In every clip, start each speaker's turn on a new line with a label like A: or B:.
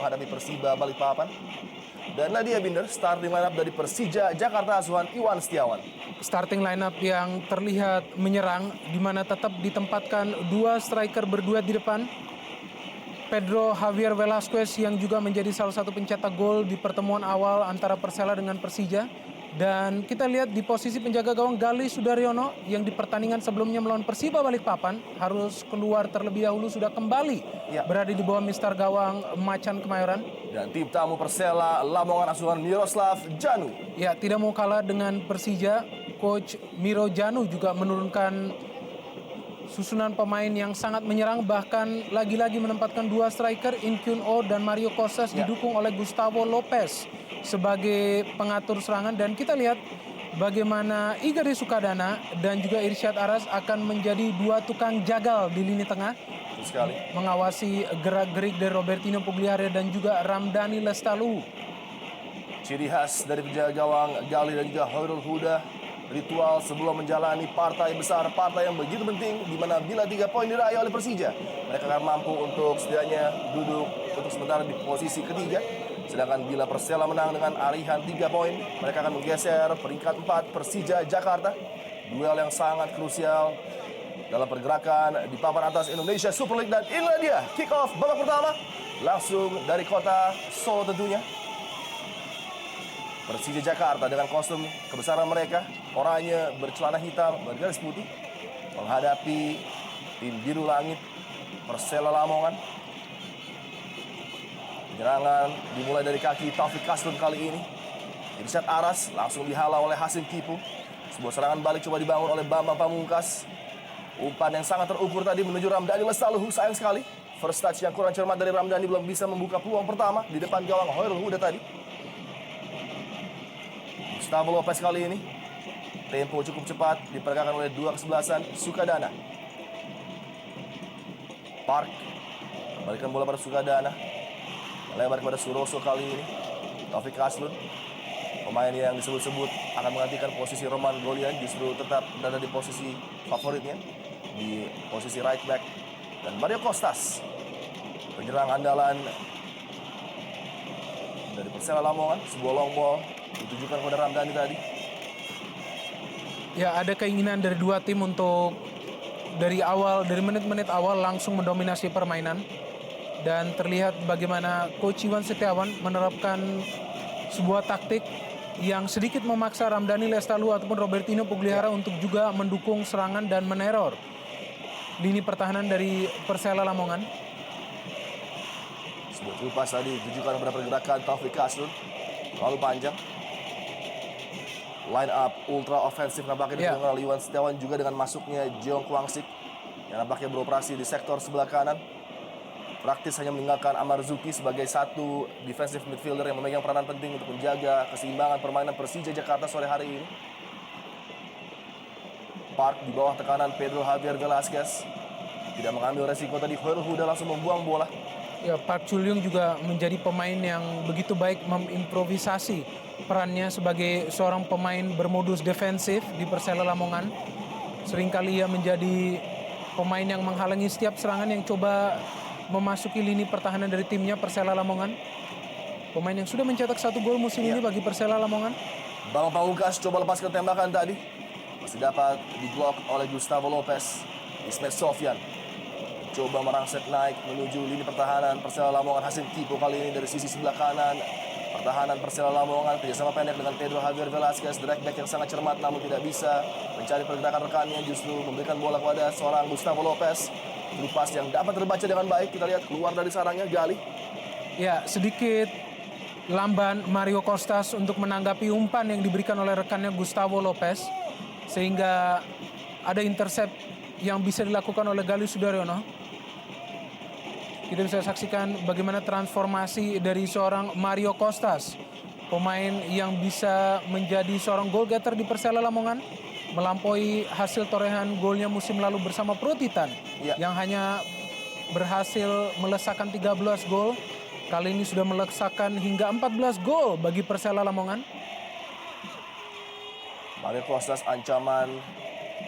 A: menghadapi Persiba Balikpapan. Dan Nadia Binder, starting lineup dari Persija Jakarta asuhan Iwan Setiawan.
B: Starting lineup yang terlihat menyerang, di mana tetap ditempatkan dua striker berduet di depan. Pedro Javier Velasquez yang juga menjadi salah satu pencetak gol di pertemuan awal antara Persela dengan Persija. Dan kita lihat di posisi penjaga gawang Gali Sudaryono yang di pertandingan sebelumnya melawan Persiba Balikpapan harus keluar terlebih dahulu, sudah kembali berada di bawah mister gawang Macan Kemayoran.
A: Dan tim tamu Persela Lamongan asuhan Miroslav Janu.
B: Ya, tidak mau kalah dengan Persija, Coach Miro Janu juga menurunkan susunan pemain yang sangat menyerang, bahkan lagi-lagi menempatkan dua striker, In Kyun Oh dan Mario Costas, didukung oleh Gustavo Lopez sebagai pengatur serangan. Dan kita lihat bagaimana Igor Sukadana dan juga Irsyad Aras akan menjadi dua tukang jagal di lini tengah, mengawasi gerak-gerik dari Robertino Pugliare dan juga Ramdhani Lestalu.
A: Ciri khas dari penjaga gawang Gali dan juga Hoirul Huda, ritual sebelum menjalani partai besar, partai yang begitu penting, di mana bila 3 poin diraih oleh Persija, mereka akan mampu untuk setidaknya duduk untuk sementara di posisi ketiga. Sedangkan bila Persela menang dengan arihan 3 poin, mereka akan menggeser peringkat 4 Persija Jakarta. Duel yang sangat krusial dalam pergerakan di papan atas Indonesia Super League. Dan inilah dia kick off babak pertama, langsung dari kota Solo tentunya. Persija Jakarta dengan kostum kebesaran mereka, oranye bercelana hitam bergaris putih, menghadapi tim biru langit Persela Lamongan. Penyerangan dimulai dari kaki Taufik Kasrun kali ini. Irsyad Aras langsung dihalau oleh Hasim Kipu. Sebuah serangan balik coba dibangun oleh Bambang Pamungkas. Umpan yang sangat terukur tadi menuju Ramdhani Lestaluhu, sayang sekali. First touch yang kurang cermat dari Ramdhani belum bisa membuka peluang pertama di depan gawang Hoirul Huda tadi. Gustavo Lopez kali ini, tempo cukup cepat diperagakan oleh dua kesebelasan Sukadana. Park, balikan bola pada Sukadana, melebar kepada Suroso kali ini. Taufik Kasrun, pemain yang disebut-sebut akan menggantikan posisi Roman Golian, justru tetap berada di posisi favoritnya, di posisi right back. Dan Mario Costas, penyerang andalan dari Persela Lamongan, sebuah long ball ditujukan kepada Ramdhani tadi.
B: Ya, ada keinginan dari dua tim untuk dari menit-menit awal langsung mendominasi permainan. Dan terlihat bagaimana Coach Iwan Setiawan menerapkan sebuah taktik yang sedikit memaksa Ramdhani Lestalu ataupun Robertino Pugliara untuk juga mendukung serangan dan meneror lini pertahanan dari Persela Lamongan.
A: Sebuah pas tadi ditujukan kepada pergerakan Taufik Kasrun, terlalu panjang. Line up ultra ofensif nampaknya dipegang oleh Iwan Setiawan, juga dengan masuknya Jeong Kwangsik yang nampaknya beroperasi di sektor sebelah kanan. Praktis hanya meninggalkan Amar Zuki sebagai satu defensive midfielder yang memegang peranan penting untuk menjaga keseimbangan permainan Persija Jakarta sore hari ini. Park di bawah tekanan Pedro Javier Velasquez, tidak mengambil resiko tadi. Hoirul Huda langsung membuang bola.
B: Ya, Park Chulyung juga menjadi pemain yang begitu baik mengimprovisasi perannya sebagai seorang pemain bermodus defensif di Persela Lamongan. Seringkali ia menjadi pemain yang menghalangi setiap serangan yang coba memasuki lini pertahanan dari timnya Persela Lamongan. Pemain yang sudah mencetak 1 gol musim ini bagi Persela Lamongan.
A: Bambang Pamungkas coba lepaskan tembakan tadi, masih dapat diblok oleh Gustavo Lopez. Ismet Sofyan coba merangsek naik menuju lini pertahanan Persela Lamongan. Hasim Kipo kali ini dari sisi sebelah kanan pertahanan Persela Lamongan, kerjasama pendek dengan Pedro Javier Velasquez, direct back yang sangat cermat namun tidak bisa mencari pergerakan rekannya, justru memberikan bola kepada seorang Gustavo Lopez. Pas yang dapat terbaca dengan baik, kita lihat keluar dari sarangnya Gali.
B: Ya, sedikit lamban Mario Costas untuk menanggapi umpan yang diberikan oleh rekannya Gustavo Lopez, sehingga ada intercept yang bisa dilakukan oleh Gali Sudaryono. Kita bisa saksikan bagaimana transformasi dari seorang Mario Costas, pemain yang bisa menjadi seorang goal getter di Persela Lamongan, melampaui hasil torehan golnya musim lalu bersama Pro Titan yang hanya berhasil melesakkan 13 gol. Kali ini sudah melesakkan hingga 14 gol bagi Persela Lamongan.
A: Mario Costas ancaman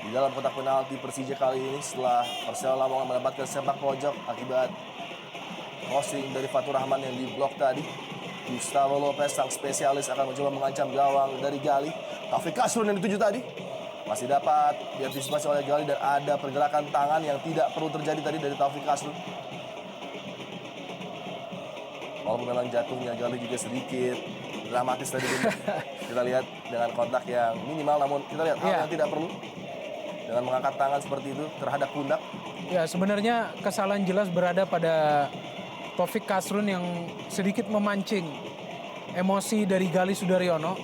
A: di dalam kotak penalti Persija kali ini setelah Persela Lamongan mendapatkan sepak pojok akibat crossing dari Fatur Rahman yang diblok tadi. Gustavo Lopez, sang spesialis, akan mencoba mengancam gawang dari Gali. Taufik Kasrun yang dituju tadi masih dapat diantisipasi oleh Gali, dan ada pergerakan tangan yang tidak perlu terjadi tadi dari Taufik Kasrun. Walaupun memang jatuhnya Gali juga sedikit dramatis tadi. Kita lihat dengan kontak yang minimal, namun kita lihat hal yang tidak perlu dengan mengangkat tangan seperti itu terhadap pundak.
B: Ya, sebenarnya kesalahan jelas berada pada Taufik Kasrun yang sedikit memancing emosi dari Gali Sudaryono.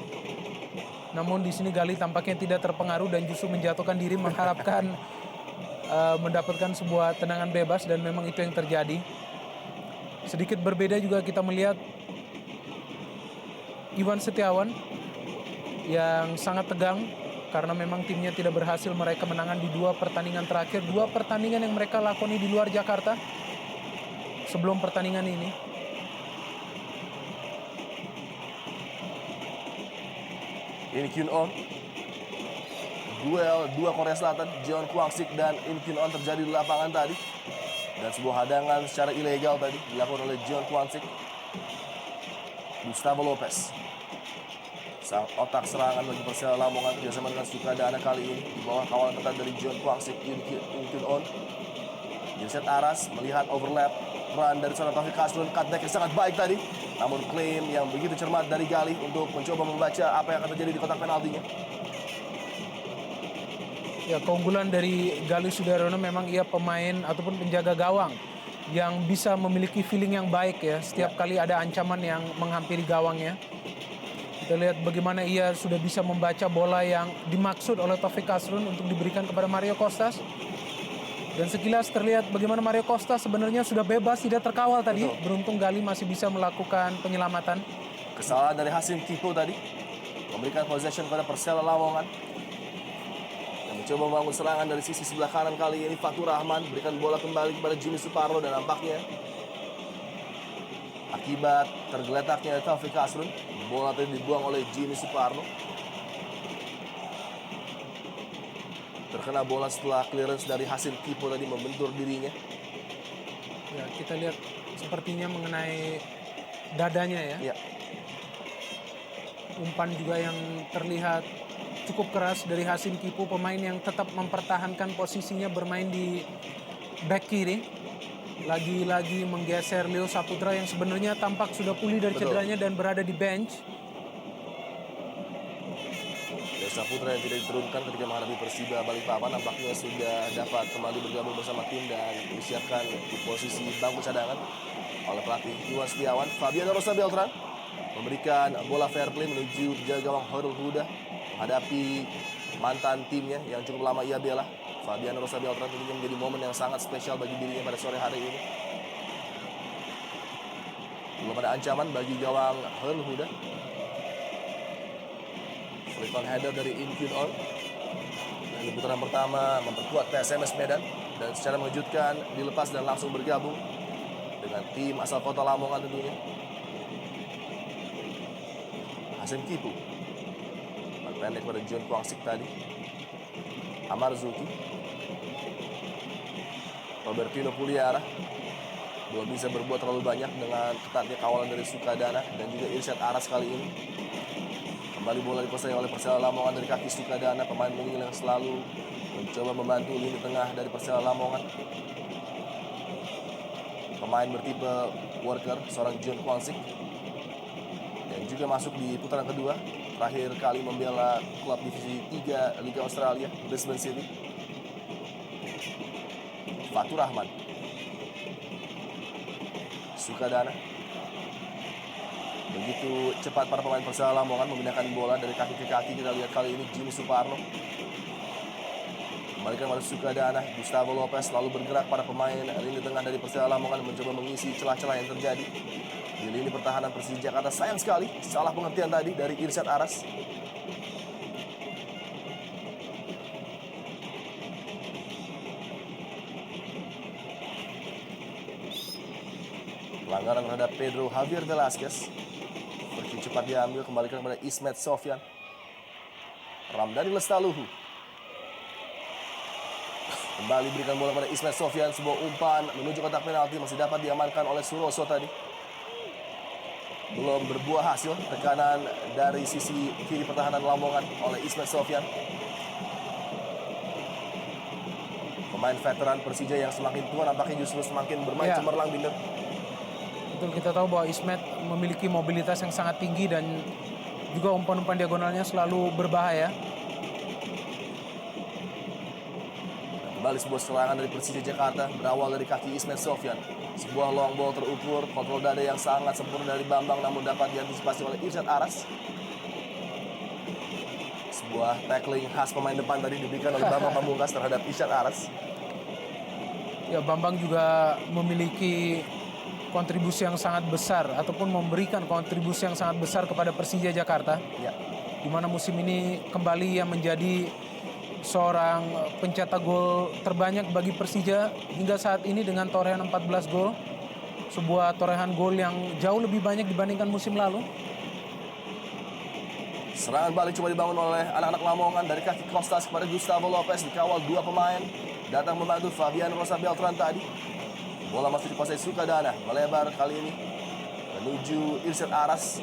B: Namun di sini Gali tampaknya tidak terpengaruh dan justru menjatuhkan diri mengharapkan mendapatkan sebuah tendangan bebas, dan memang itu yang terjadi. Sedikit berbeda juga kita melihat Iwan Setiawan yang sangat tegang karena memang timnya tidak berhasil meraih kemenangan di 2 pertandingan terakhir. 2 pertandingan yang mereka lakoni di luar Jakarta sebelum pertandingan ini.
A: In Kyun On. Duel 2 Korea Selatan, Jeon Kwang-sik dan In Kyun On terjadi di lapangan tadi. Dan sebuah hadangan secara ilegal tadi dilakukan oleh Jeon Kwang-sik. Gustavo Lopez, sang otak serangan bagi Persela Lamongan, bersama dengan Sukadana kali ini di bawah kawalan ketat dari Jeon Kwang-sik. In Kyun On. Irsyad Aras melihat overlap run dari seorang Taufik Kasrun, cutback yang sangat baik tadi. Namun klaim yang begitu cermat dari Gali untuk mencoba membaca apa yang akan terjadi di kotak penaltinya.
B: Ya, keunggulan dari Gali Sudaryono memang ia pemain ataupun penjaga gawang yang bisa memiliki feeling yang baik ya. Setiap kali ada ancaman yang menghampiri gawangnya. Kita lihat bagaimana ia sudah bisa membaca bola yang dimaksud oleh Taufik Kasrun untuk diberikan kepada Mario Costas. Dan sekilas terlihat bagaimana Mario Costa sebenarnya sudah bebas, tidak terkawal tadi.
A: Betul.
B: Beruntung Gali masih bisa melakukan penyelamatan.
A: Kesalahan dari Hasim Kipo tadi memberikan possession pada Persela Lamongan yang mencoba membangun serangan dari sisi sebelah kanan. Kali ini Fatur Rahman berikan bola kembali kepada Jimmy Suparno, dan nampaknya akibat tergeletaknya Taufik Kasrun, bola tadi dibuang oleh Jimmy Suparno. Terkena bola setelah clearance dari Hasim Kipo tadi membentur dirinya.
B: Ya, kita lihat sepertinya mengenai dadanya ya.
A: Ya,
B: Umpan juga yang terlihat cukup keras dari Hasim Kipo, pemain yang tetap mempertahankan posisinya bermain di back kiri. Lagi-lagi menggeser Leo Saputra yang sebenarnya tampak sudah pulih dari
A: Betul.
B: cederanya dan berada di bench.
A: Saputra yang tidak diturunkan ketika menghadapi Persiba Balikpapan nampaknya sudah dapat kembali bergabung bersama tim dan disiapkan di posisi bangku cadangan oleh pelatih Iwan Setiawan. Fabiano Rosa Beltran memberikan bola fair play menuju penjaga gawang Hoirul Huda menghadapi mantan timnya yang cukup lama ia bela. Fabiano Rosa Beltran tentunya menjadi momen yang sangat spesial bagi dirinya pada sore hari ini. Belum ada ancaman bagi gawang Hoirul Huda. Flick-on header dari In Kyun On. Dan di putaran pertama memperkuat PSMS Medan dan secara mengejutkan dilepas dan langsung bergabung dengan tim asal kota Lamongan tentunya. Hasim Kipu pendek pada Jeon Kwang-sik tadi. Amar Zuki, Robertino Puliara belum bisa berbuat terlalu banyak dengan ketatnya kawalan dari Sukadana dan juga Irsyad Aras kali ini. Kembali bola dikuasai oleh Persela Lamongan dari kaki Sukadana, pemain mungil yang selalu mencoba membantu lini tengah dari Persela Lamongan. Pemain bertipe worker, seorang Jeon Kwang-sik yang juga masuk di putaran kedua. Terakhir kali membela klub divisi 3 Liga Australia, Brisbane City. Fatur Rahman, Sukadana. Begitu cepat para pemain Persela Lamongan memindahkan bola dari kaki ke kaki. Kita lihat kali ini Jimmy Suparno kembalikan pada Sukadana. Gustavo Lopez lalu bergerak pada pemain lini tengah dari Persela Lamongan mencoba mengisi celah-celah yang terjadi di lini pertahanan Persija Jakarta. Sayang sekali salah pengertian tadi dari Irsyad Aras. Pelanggaran terhadap Pedro Javier Velasquez. Berarti cepat diambil, kembalikan kepada Ismet Sofyan. Ramdhani Lestaluhu. Kembali berikan bola pada Ismet Sofyan, sebuah umpan menuju kotak penalti masih dapat diamankan oleh Suroso tadi. Belum berbuah hasil tekanan dari sisi kiri pertahanan Lamongan oleh Ismet Sofyan. Pemain veteran Persija yang semakin tua nampaknya justru semakin bermain cemerlang, Binder.
B: Betul, kita tahu bahwa Ismet memiliki mobilitas yang sangat tinggi dan juga umpan-umpan diagonalnya selalu berbahaya.
A: Kembali sebuah serangan dari Persija Jakarta berawal dari kaki Ismet Sofyan. Sebuah long ball terukur, kontrol dada yang sangat sempurna dari Bambang namun dapat diantisipasi oleh Irsyad Aras. Sebuah tackling khas pemain depan tadi diberikan oleh Bambang Pamungkas terhadap Irsyad Aras.
B: Ya, Bambang juga memiliki kontribusi yang sangat besar ataupun memberikan kontribusi yang sangat besar kepada Persija Jakarta.
A: Ya.
B: Di mana musim ini kembali yang menjadi seorang pencetak gol terbanyak bagi Persija hingga saat ini dengan torehan 14 gol. Sebuah torehan gol yang jauh lebih banyak dibandingkan musim lalu.
A: Serangan balik coba dibangun oleh anak-anak Lamongan dari kaki Kostas kepada Gustavo Lopez, dikawal dua pemain. Datang membantu Fabian Rosa Beltran tadi. Bola masih dikuasai Sukadana, melebar kali ini menuju Irsyad Aras.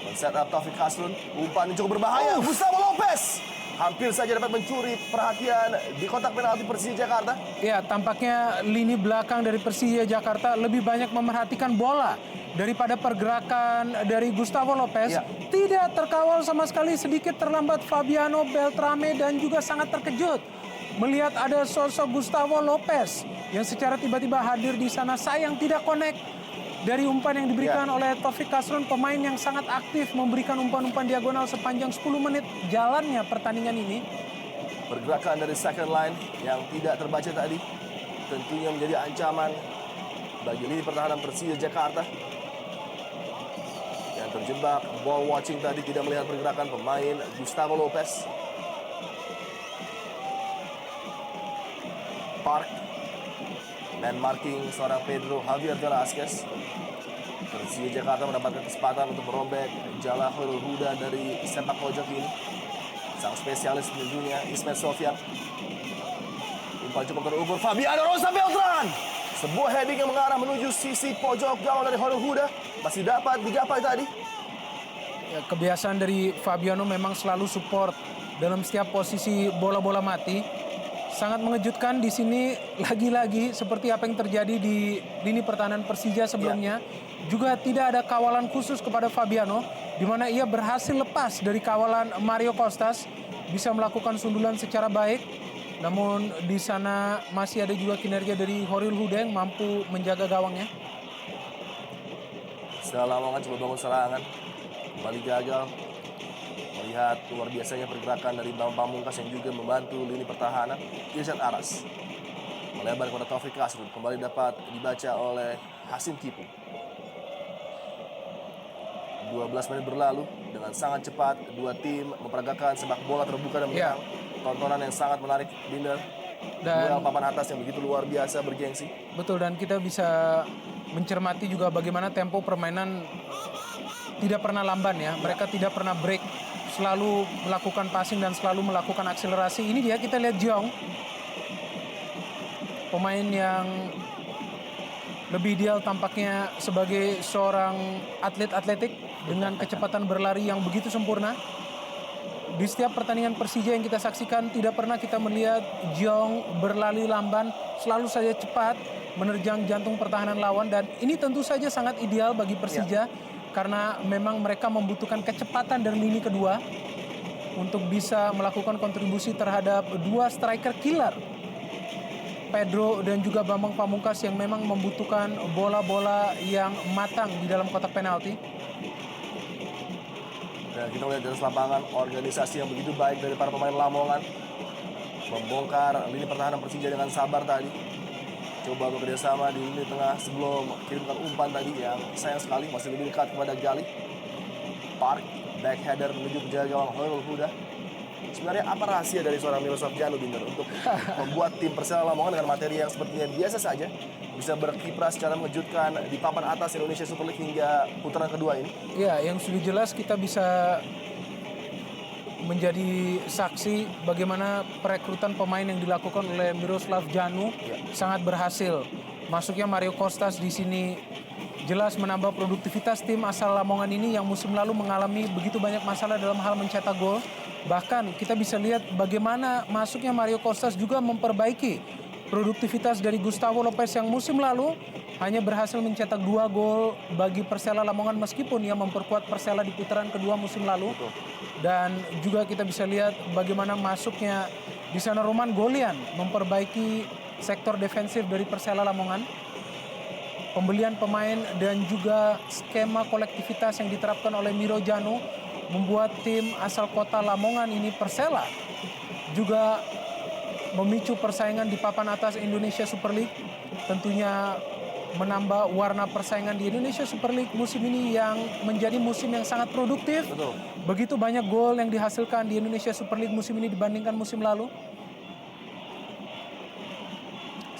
A: Men-set up Taufik Hasrun, umpan yang cukup berbahaya. Gustavo Lopez hampir saja dapat mencuri perhatian di kotak penalti Persija Jakarta.
B: Ya, tampaknya lini belakang dari Persija Jakarta lebih banyak memerhatikan bola daripada pergerakan dari Gustavo Lopez.
A: Ya.
B: Tidak terkawal sama sekali, sedikit terlambat Fabiano Beltrame dan juga sangat terkejut melihat ada sosok Gustavo Lopez yang secara tiba-tiba hadir di sana. Sayang tidak connect dari umpan yang diberikan oleh Taufik Hasrun, pemain yang sangat aktif memberikan umpan-umpan diagonal sepanjang 10 menit jalannya pertandingan ini.
A: Pergerakan dari second line yang tidak terbaca tadi tentunya menjadi ancaman bagi lini pertahanan Persija Jakarta. Yang terjebak ball watching tadi tidak melihat pergerakan pemain Gustavo Lopez. Park man marking seorang Pedro Javier Velasquez. Persija Jakarta mendapatkan kesempatan untuk merobek jala Khairul Huda dari sepak pojok ini. Sang spesialis tentunya Ismet Sofyan. Umpan cukup terukur, Fabiano Rosa Beltran. Sebuah heading yang mengarah menuju sisi pojok gawang dari Khairul Huda masih dapat digapai tadi.
B: Ya, kebiasaan dari Fabiano memang selalu support dalam setiap posisi bola-bola mati. Sangat mengejutkan di sini lagi-lagi seperti apa yang terjadi di lini pertahanan Persija sebelumnya. Juga tidak ada kawalan khusus kepada Fabiano, di mana ia berhasil lepas dari kawalan Mario Kostas, bisa melakukan sundulan secara baik. Namun di sana masih ada juga kinerja dari Khairul Huda yang mampu menjaga gawangnya.
A: Setelah Lamongan coba bangun serangan, kembali gagal. Melihat luar biasanya pergerakan dari Bambang Pamungkas yang juga membantu lini pertahanan. Irsyad Aras melebar kepada Taufik Hasrun, kembali dapat dibaca oleh Hasim Kipu. 12 menit berlalu dengan sangat cepat dua tim memperagakan sepak bola terbuka dan menang. Tontonan yang sangat menarik, Binder. Duel papan atas yang begitu luar biasa bergengsi.
B: Betul, dan kita bisa mencermati juga bagaimana tempo permainan tidak pernah lamban ya. Mereka tidak pernah break, selalu melakukan passing dan selalu melakukan akselerasi. Ini dia, kita lihat Jeong, pemain yang lebih ideal tampaknya sebagai seorang atlet atletik dengan kecepatan berlari yang begitu sempurna. Di setiap pertandingan Persija yang kita saksikan tidak pernah kita melihat Jeong berlari lamban, selalu saja cepat menerjang jantung pertahanan lawan, dan ini tentu saja sangat ideal bagi Persija karena memang mereka membutuhkan kecepatan dari lini kedua untuk bisa melakukan kontribusi terhadap dua striker killer, Pedro dan juga Bambang Pamungkas, yang memang membutuhkan bola-bola yang matang di dalam kotak penalti.
A: Dan kita melihat di atas lapangan organisasi yang begitu baik dari para pemain Lamongan. Membongkar lini pertahanan Persija dengan sabar tadi. Coba bekerja sama di lini tengah sebelum kirimkan umpan tadi yang sayang sekali masih lebih dekat kepada Gali. Park, back header menuju penjaga gawang Khairul Huda. Sebenarnya apa rahasia dari seorang Miroslav Janu, Binder, untuk membuat tim Persela Lamongan dengan materi yang sepertinya biasa saja bisa berkiprah secara mengejutkan di papan atas Indonesia Super League hingga putaran kedua ini?
B: Ya, yang sudah jelas kita bisa menjadi saksi bagaimana perekrutan pemain yang dilakukan oleh Miroslav Janu sangat berhasil. Masuknya Mario Kostas di sini jelas menambah produktivitas tim asal Lamongan ini yang musim lalu mengalami begitu banyak masalah dalam hal mencetak gol. Bahkan kita bisa lihat bagaimana masuknya Mario Kostas juga memperbaiki produktivitas dari Gustavo Lopez yang musim lalu hanya berhasil mencetak 2 gol bagi Persela Lamongan meskipun ia memperkuat Persela di putaran kedua musim lalu. Dan juga kita bisa lihat bagaimana masuknya di sana Roman Golian memperbaiki sektor defensif dari Persela Lamongan. Pembelian pemain dan juga skema kolektivitas yang diterapkan oleh Miro Janu membuat tim asal kota Lamongan ini Persela juga memicu persaingan di papan atas Indonesia Super League. Tentunya menambah warna persaingan di Indonesia Super League musim ini yang menjadi musim yang sangat produktif.
A: Betul.
B: Begitu banyak gol yang dihasilkan di Indonesia Super League musim ini dibandingkan musim lalu.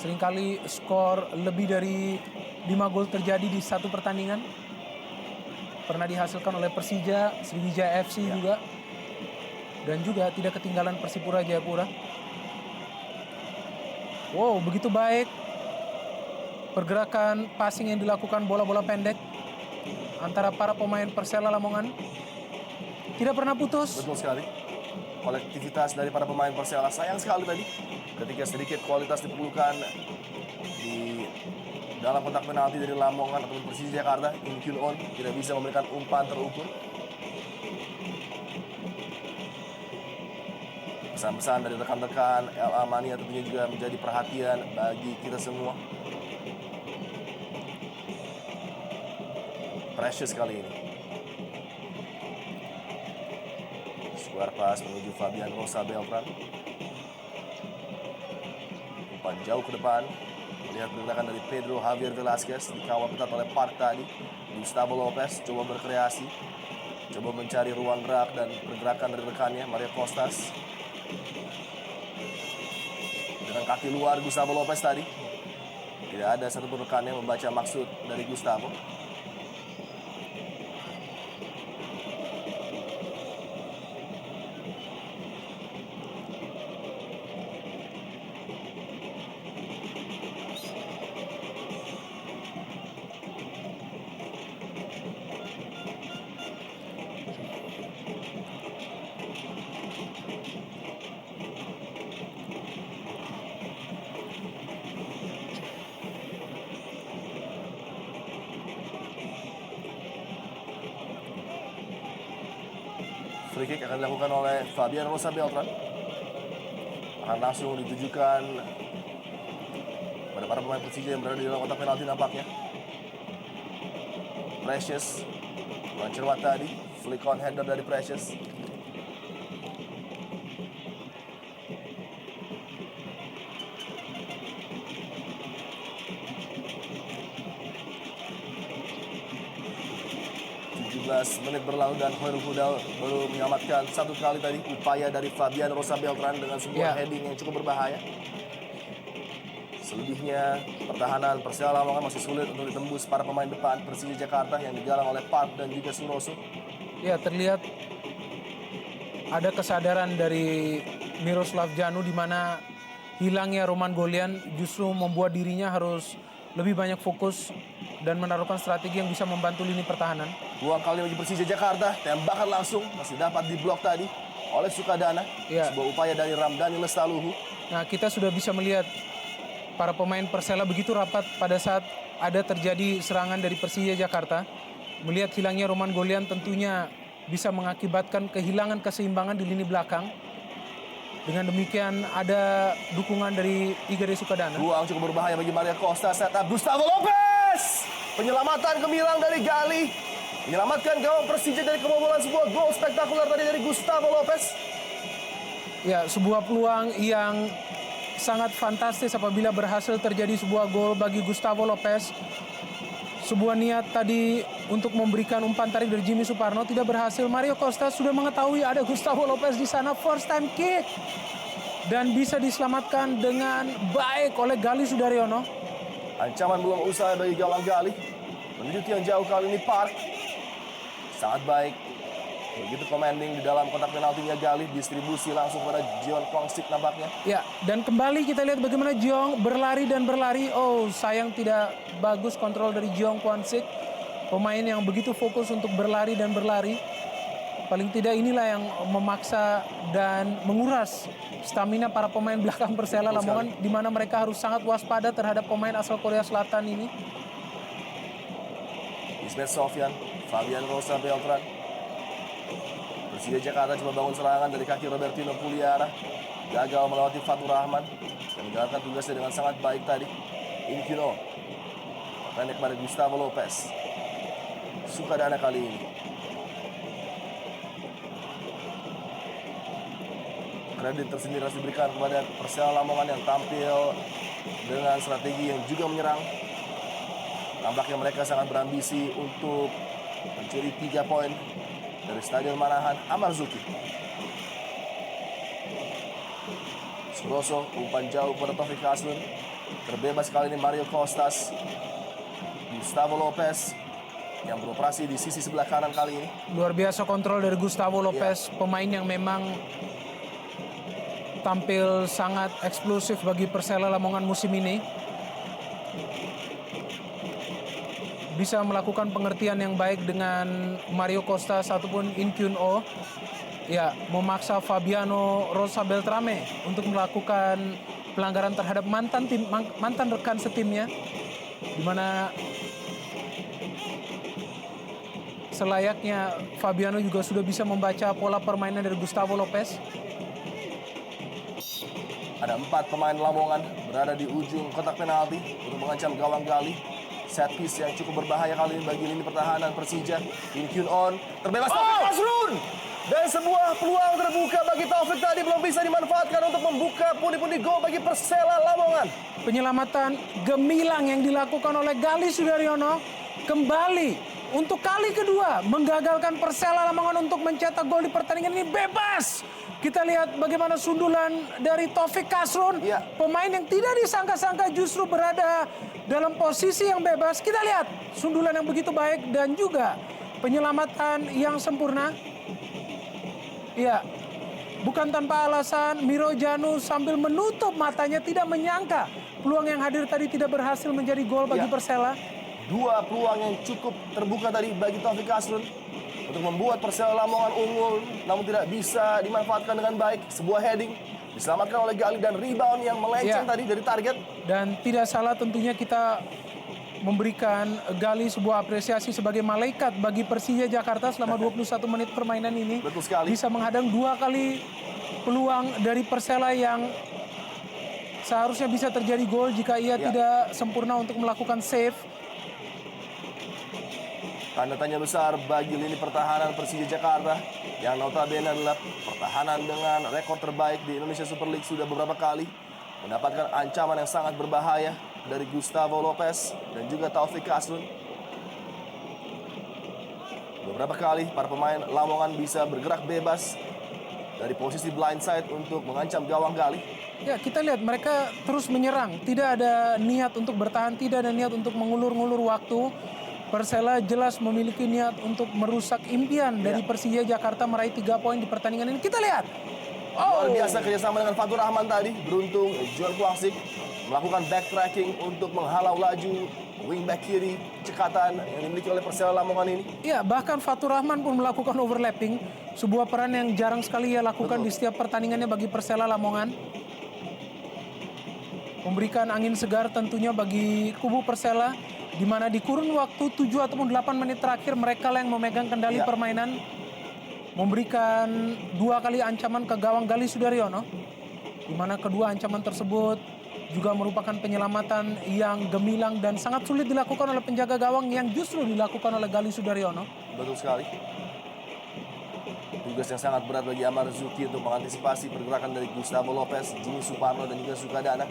B: Seringkali skor lebih dari 5 gol terjadi di satu pertandingan. Pernah dihasilkan oleh Persija, Sriwijaya FC juga. Dan juga tidak ketinggalan Persipura Jayapura. Wow, begitu baik pergerakan passing yang dilakukan bola-bola pendek antara para pemain Persela Lamongan. Tidak pernah putus.
A: Betul sekali. Kolektivitas dari para pemain Persela sayang sekali tadi ketika sedikit kualitas diperlukan di dalam kotak penalti dari Lamongan atau Persija Jakarta. Im Kyun On tidak bisa memberikan umpan terukur. Pesan-pesan dari rekan-rekan LA Mania tentunya juga menjadi perhatian bagi kita semua. Precious kali ini. Square pass menuju Fabian Rosa Beltran. Umpan jauh ke depan. Lihat pergerakan dari Pedro Javier Velasquez. Dikawal ketat oleh Park tadi. Gustavo Lopez coba berkreasi. Coba mencari ruang gerak dan pergerakan dari rekannya Mario Kostas. Dengan kaki luar Gustavo Lopez tadi. Tidak ada satupun rekan yang membaca maksud dari Gustavo. Free kick akan dilakukan oleh Fabian Rosa Beltran. Akan langsung ditujukan pada para pemain Persija yang berada di dalam kotak penalti nampaknya. Precious mencermat tadi, flick on header dari Precious. Menit berlalu dan Khairul Huda baru menyelamatkan satu kali tadi upaya dari Fabian Rosa Beltran dengan sebuah heading yang cukup berbahaya. Selebihnya pertahanan Persela Lamongan masih sulit untuk ditembus para pemain depan Persija Jakarta yang digalang oleh Park dan juga Suroso.
B: Ya, terlihat ada kesadaran dari Miroslav Janu di mana hilangnya Roman Golian justru membuat dirinya harus lebih banyak fokus dan menaruhkan strategi yang bisa membantu lini pertahanan.
A: Buang kali bagi Persija Jakarta, tembakan langsung masih dapat diblok tadi oleh Sukadana.
B: Ya.
A: Sebuah upaya dari Ramdhani Lestaluhu.
B: Nah, kita sudah bisa melihat para pemain Persela begitu rapat pada saat ada terjadi serangan dari Persija Jakarta. Melihat hilangnya Roman Golian tentunya bisa mengakibatkan kehilangan keseimbangan di lini belakang. Dengan demikian ada dukungan dari Igor Sukadana.
A: Buang cukup berbahaya bagi Mario Costa. Setup Gustavo Lopez. Penyelamatan gemilang dari Gali. Menyelamatkan gawang Persija dari kebobolan sebuah gol spektakuler tadi dari Gustavo Lopez.
B: Ya, sebuah peluang yang sangat fantastis apabila berhasil terjadi sebuah gol bagi Gustavo Lopez. Sebuah niat tadi untuk memberikan umpan tarik dari Jimmy Suparno tidak berhasil. Mario Costa sudah mengetahui ada Gustavo Lopez di sana, first time kick. Dan bisa diselamatkan dengan baik oleh Gali Sudaryono.
A: Ancaman belum usai bagi gawang Gali. Menuju yang jauh kali ini Park. Sangat baik Begitu commanding di dalam kotak penaltinya Galih, distribusi langsung pada Jeon Kwang Sik nampaknya.
B: Ya, dan kembali kita lihat bagaimana Jeong berlari dan berlari. Oh, sayang tidak bagus kontrol dari Jeong Kwang Sik. Pemain yang begitu fokus untuk berlari dan berlari. Paling tidak inilah yang memaksa dan menguras stamina para pemain belakang Persela Lamongan, di mana mereka harus sangat waspada terhadap pemain asal Korea Selatan ini.
A: Ismet Sofyan, Fabian Rosa Beltran. Persija Jakarta coba bangun serangan dari kaki Robertino Puliara. Gagal melewati Fatur Rahman dan menjalankan tugasnya dengan sangat baik tadi. Inkyuno pendek pada Gustavo Lopez. Sukadana kali ini. Kredit tersendiri harus diberikan kepada Persela Lamongan yang tampil dengan strategi yang juga menyerang. Nampaknya mereka sangat berambisi untuk mencuri 3 poin dari Stadion Manahan Amarzuki. Suroso umpan jauh pada Taufik Aslun. Terbebas kali ini Mario Costas. Gustavo Lopez yang beroperasi di sisi sebelah kanan kali ini.
B: Luar biasa kontrol dari Gustavo Lopez, pemain yang memang tampil sangat eksplosif bagi Persela Lamongan musim ini. Bisa melakukan pengertian yang baik dengan Mario Costa ataupun Inkyuno. Ya, memaksa Fabiano Rosa Beltrame untuk melakukan pelanggaran terhadap mantan rekan setimnya, di mana selayaknya Fabiano juga sudah bisa membaca pola permainan dari Gustavo Lopez.
A: Ada 4 pemain Lamongan berada di ujung kotak penalti untuk mengancam gawang Galih. Set piece yang cukup berbahaya kali ini bagi lini pertahanan Persija. Inkyun on, terbebas Taufik Asrun. Dan sebuah peluang terbuka bagi Taufik tadi belum bisa dimanfaatkan untuk membuka pundi-pundi gol bagi Persela Lamongan.
B: Penyelamatan gemilang yang dilakukan oleh Galih Sudaryono kembali untuk kali kedua menggagalkan Persela Lamongan untuk mencetak gol di pertandingan ini. Bebas. Kita lihat bagaimana sundulan dari Taufik Kasrun, pemain yang tidak disangka-sangka justru berada dalam posisi yang bebas. Kita lihat sundulan yang begitu baik dan juga penyelamatan yang sempurna. Ya, bukan tanpa alasan Miro Janu sambil menutup matanya tidak menyangka peluang yang hadir tadi tidak berhasil menjadi gol bagi Persela.
A: 2 peluang yang cukup terbuka tadi bagi Taufik Kasrun untuk membuat Persela Lamongan unggul, namun tidak bisa dimanfaatkan dengan baik. Sebuah heading diselamatkan oleh Galih dan rebound yang melenceng tadi dari target.
B: Dan tidak salah tentunya kita memberikan Galih sebuah apresiasi sebagai malaikat bagi Persija Jakarta selama 21 menit permainan ini.
A: Betul sekali.
B: Bisa menghadang 2 kali peluang dari Persela yang seharusnya bisa terjadi gol jika ia tidak sempurna untuk melakukan save.
A: Tanda tanya besar bagi lini pertahanan Persija Jakarta yang notabene adalah pertahanan dengan rekor terbaik di Indonesia Super League sudah beberapa kali mendapatkan ancaman yang sangat berbahaya dari Gustavo Lopez dan juga Taufik Kasrun. Beberapa kali para pemain Lamongan bisa bergerak bebas dari posisi blindside untuk mengancam gawang Galih.
B: Ya, kita lihat mereka terus menyerang, tidak ada niat untuk bertahan, tidak ada niat untuk mengulur-ngulur waktu. Persela jelas memiliki niat untuk merusak impian dari Persija Jakarta meraih 3 poin di pertandingan ini. Kita lihat.
A: Luar biasa kerjasama dengan Fatur Rahman tadi. Beruntung Jeon Kwang Sik melakukan backtracking untuk menghalau laju wingback kiri cekatan yang dimiliki oleh Persela Lamongan ini.
B: Ya, bahkan Fatur Rahman pun melakukan overlapping. Sebuah peran yang jarang sekali ia lakukan di setiap pertandingannya bagi Persela Lamongan. Memberikan angin segar tentunya bagi kubu Persela, di mana di kurun waktu 7 ataupun 8 menit terakhir mereka yang memegang kendali permainan, memberikan 2 kali ancaman ke gawang Galih Sudaryono, di mana kedua ancaman tersebut juga merupakan penyelamatan yang gemilang dan sangat sulit dilakukan oleh penjaga gawang yang justru dilakukan oleh Galih Sudaryono.
A: Betul sekali. Tugas yang sangat berat bagi Amarzuki untuk mengantisipasi pergerakan dari Gustavo Lopez, Jimmy Suparno dan juga Sukadana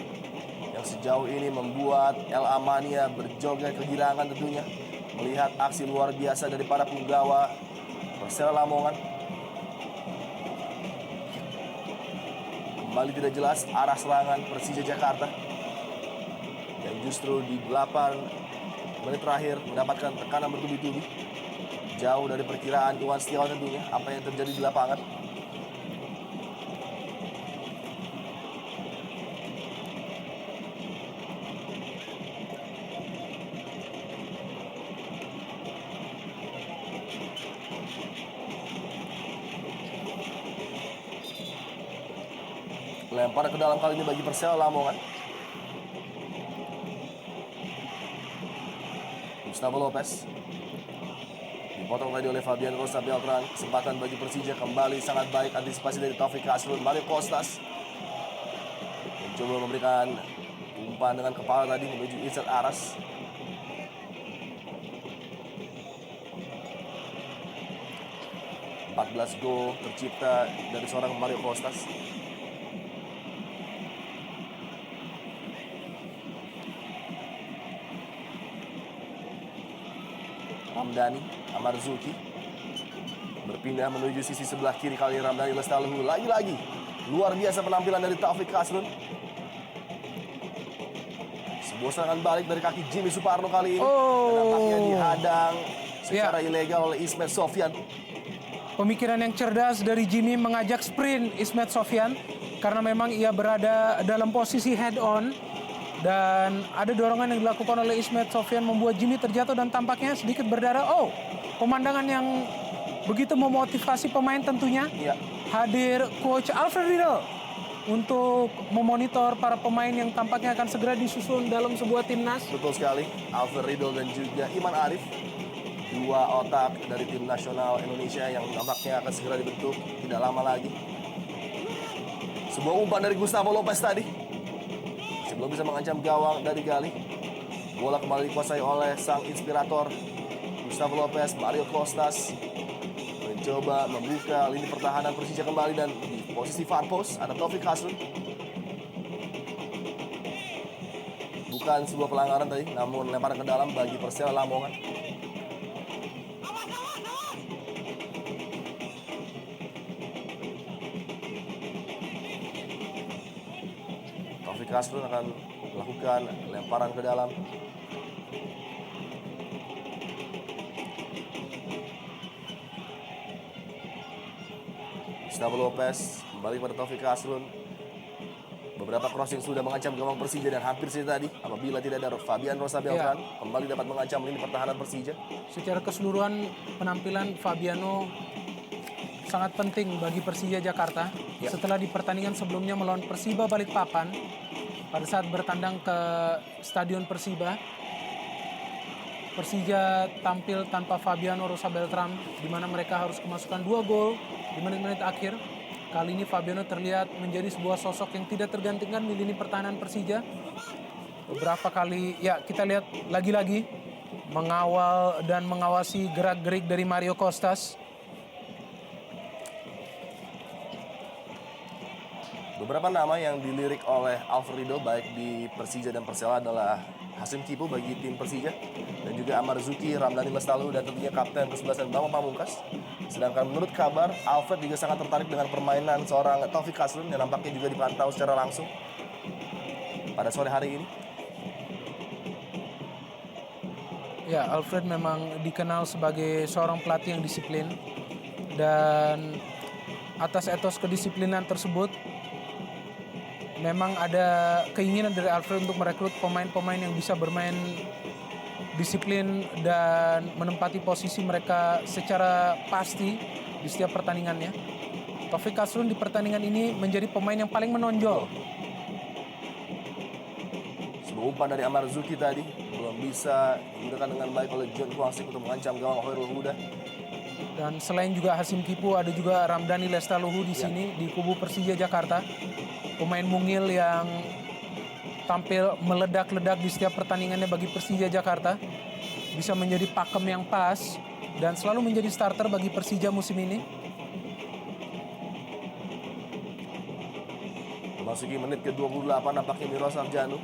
A: yang sejauh ini membuat El Amania berjoget kegirangan tentunya melihat aksi luar biasa dari para penggawa Persela Lamongan. Kembali tidak jelas arah serangan Persija Jakarta yang justru di 8 menit terakhir mendapatkan tekanan bertubi-tubi. jauh dari perkiraan Iwan Setiawan tentunya apa yang terjadi di lapangan. Lempar ke dalam kali ini bagi Persela Lamongan. Gustavo Lopez dipotong tadi oleh Fabian Rosa Beltran. Kesempatan bagi Persija kembali sangat baik. Antisipasi dari Taufik Kasrun. Mario Kostas mencoba memberikan umpan dengan kepala tadi menuju Irsad Aras. ...14 gol tercipta dari seorang Mario Kostas. Ramdhani Amarzuki berpindah menuju sisi sebelah kiri. Kali ini Ramdhani Lestaluhu. Lagi-lagi luar biasa penampilan dari Taufik Kasrun. Sebuah serangan balik dari kaki Jimmy Suparno kali ini. Dan nampaknya dihadang secara ilegal oleh Ismet Sofyan.
B: Pemikiran yang cerdas dari Jimmy mengajak sprint Ismet Sofyan karena memang ia berada dalam posisi head on. Dan ada dorongan yang dilakukan oleh Ismet Sofyan membuat Jimmy terjatuh dan tampaknya sedikit berdarah. Oh, pemandangan yang begitu memotivasi pemain tentunya.
A: Ya.
B: Hadir Coach Alfred Riedel untuk memonitor para pemain yang tampaknya akan segera disusun dalam sebuah timnas.
A: Betul sekali. Alfred Riedel dan juga Iman Arif. Dua otak dari tim nasional Indonesia yang tampaknya akan segera dibentuk tidak lama lagi. Sebuah umpan dari Gustavo Lopez tadi. Belum bisa mengancam gawang dari Gali. Bola kembali dikuasai oleh sang inspirator Gustavo Lopez. Mario Kostas mencoba membuka lini pertahanan Persija kembali. Dan di posisi far post ada Taufik Kasrun. Bukan sebuah pelanggaran tadi, namun lemparan ke dalam bagi Persela Lamongan. Taufik Kasrun akan melakukan lemparan ke dalam. Gustavo Lopez kembali pada Taufik Kasrun. Beberapa crossing sudah mengancam gawang Persija dan hampir saja tadi apabila tidak ada Fabian Rosa Beltran kembali dapat mengancam lini pertahanan Persija.
B: Secara keseluruhan penampilan Fabiano sangat penting bagi Persija Jakarta. Setelah di pertandingan sebelumnya melawan Persiba Balikpapan, pada saat bertandang ke Stadion Persiba, Persija tampil tanpa Fabiano Rosa Beltran, di mana mereka harus kemasukan 2 gol di menit-menit akhir. Kali ini Fabiano terlihat menjadi sebuah sosok yang tidak tergantikan di lini pertahanan Persija. Beberapa kali, ya kita lihat lagi-lagi mengawal dan mengawasi gerak-gerik dari Mario Kostas.
A: Beberapa nama yang dilirik oleh Alfred Riedel baik di Persija dan Persela adalah Hasim Kipu bagi tim Persija dan juga Amarzuki, Ramdhani Lestaluhu dan tentunya kapten kesebelasan Bambang Pamungkas. Sedangkan menurut kabar Alfred juga sangat tertarik dengan permainan seorang Taufik Kasrun yang nampaknya juga dipantau secara langsung pada sore hari ini.
B: Ya, Alfred memang dikenal sebagai seorang pelatih yang disiplin dan atas etos kedisiplinan tersebut memang ada keinginan dari Alfred untuk merekrut pemain-pemain yang bisa bermain disiplin dan menempati posisi mereka secara pasti di setiap pertandingannya. Taufik Kasrun di pertandingan ini menjadi pemain yang paling menonjol.
A: Sebuah umpan dari Amarzuki tadi belum bisa digunakan dengan baik oleh John Kwangsik untuk mengancam gawang Hoirul Huda.
B: Dan selain juga Hasim Kipu, ada juga Ramdhani Lestaluhu di sini di kubu Persija Jakarta. Pemain mungil yang tampil meledak-ledak di setiap pertandingannya bagi Persija Jakarta. Bisa menjadi pakem yang pas dan selalu menjadi starter bagi Persija musim ini.
A: Memasuki menit ke-28 nampaknya Miroslav Janu.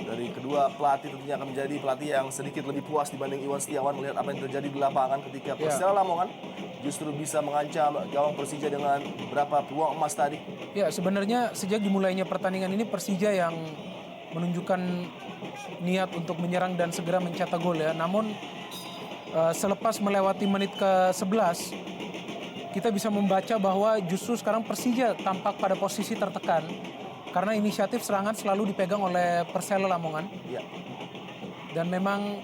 A: Dari kedua pelatih tentunya akan menjadi pelatih yang sedikit lebih puas dibanding Iwan Setiawan melihat apa yang terjadi di lapangan ketika Persela Lamongan justru bisa mengancam gawang Persija dengan beberapa peluang emas tadi.
B: Ya, sebenarnya sejak dimulainya pertandingan ini Persija yang menunjukkan niat untuk menyerang dan segera mencetak gol ya. Namun selepas melewati menit ke-11, kita bisa membaca bahwa justru sekarang Persija tampak pada posisi tertekan karena inisiatif serangan selalu dipegang oleh Persela Lamongan.
A: Ya.
B: Dan memang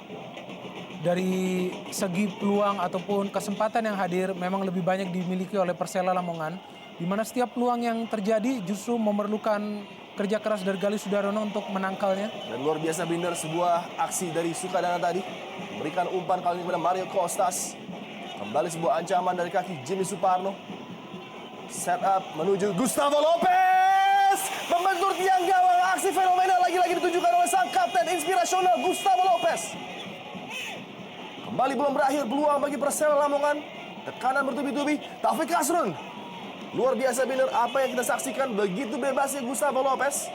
B: dari segi peluang ataupun kesempatan yang hadir memang lebih banyak dimiliki oleh Persela Lamongan, di mana setiap peluang yang terjadi justru memerlukan kerja keras dari Galih Sudaryono untuk menangkalnya.
A: Dan luar biasa Binder, sebuah aksi dari Sukadana tadi memberikan umpan kali ini kepada Mario Costas. Kembali sebuah ancaman dari kaki Jimmy Suparno. Set up menuju Gustavo Lopez. Membentur tiang gawang, aksi fenomenal lagi-lagi ditunjukkan oleh sang kapten inspirasional Gustavo Lopez. Kembali belum berakhir peluang bagi Persela Lamongan. Tekanan bertubi-tubi, Taufik Kasrun. Luar biasa Binder, apa yang kita saksikan begitu bebasnya Gustavo Lopez.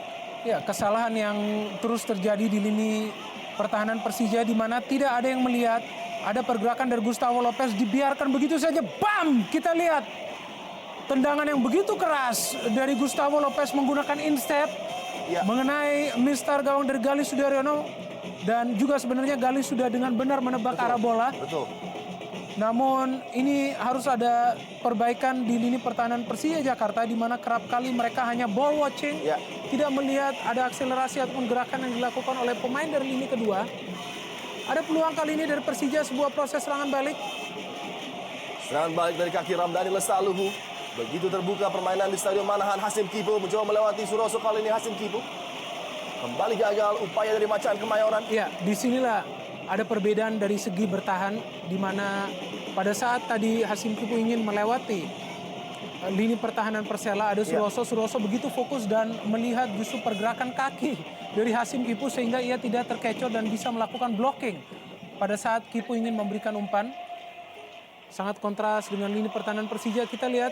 B: Ya, kesalahan yang terus terjadi di lini pertahanan Persija di mana tidak ada yang melihat ada pergerakan dari Gustavo Lopez, dibiarkan begitu saja. Bam! Kita lihat tendangan yang begitu keras dari Gustavo Lopez menggunakan instep
A: Ya.
B: mengenai mistar gawang dari Galih Sudaryono, dan juga sebenarnya Galih sudah dengan benar menebak arah bola.
A: Betul.
B: Namun ini harus ada perbaikan di lini pertahanan Persija Jakarta di mana kerap kali mereka hanya ball watching,
A: Ya.
B: tidak melihat ada akselerasi ataupun gerakan yang dilakukan oleh pemain dari lini kedua. Ada peluang kali ini dari Persija, sebuah proses serangan balik.
A: Serangan balik dari kaki Ramdhani Lestaluhu. Begitu terbuka permainan di Stadion Manahan, Hasim Kipo mencoba melewati Suroso, kali ini Hasim Kipo kembali gagal upaya dari Macan Kemayoran.
B: Ya, disinilah ada perbedaan dari segi bertahan, di mana pada saat tadi Hasim Kipu ingin melewati lini pertahanan Persela, ada Suroso. Suroso begitu fokus dan melihat justru pergerakan kaki dari Hasim Kipu sehingga ia tidak terkecoh dan bisa melakukan blocking. Pada saat Kipu ingin memberikan umpan, sangat kontras dengan lini pertahanan Persija. Kita lihat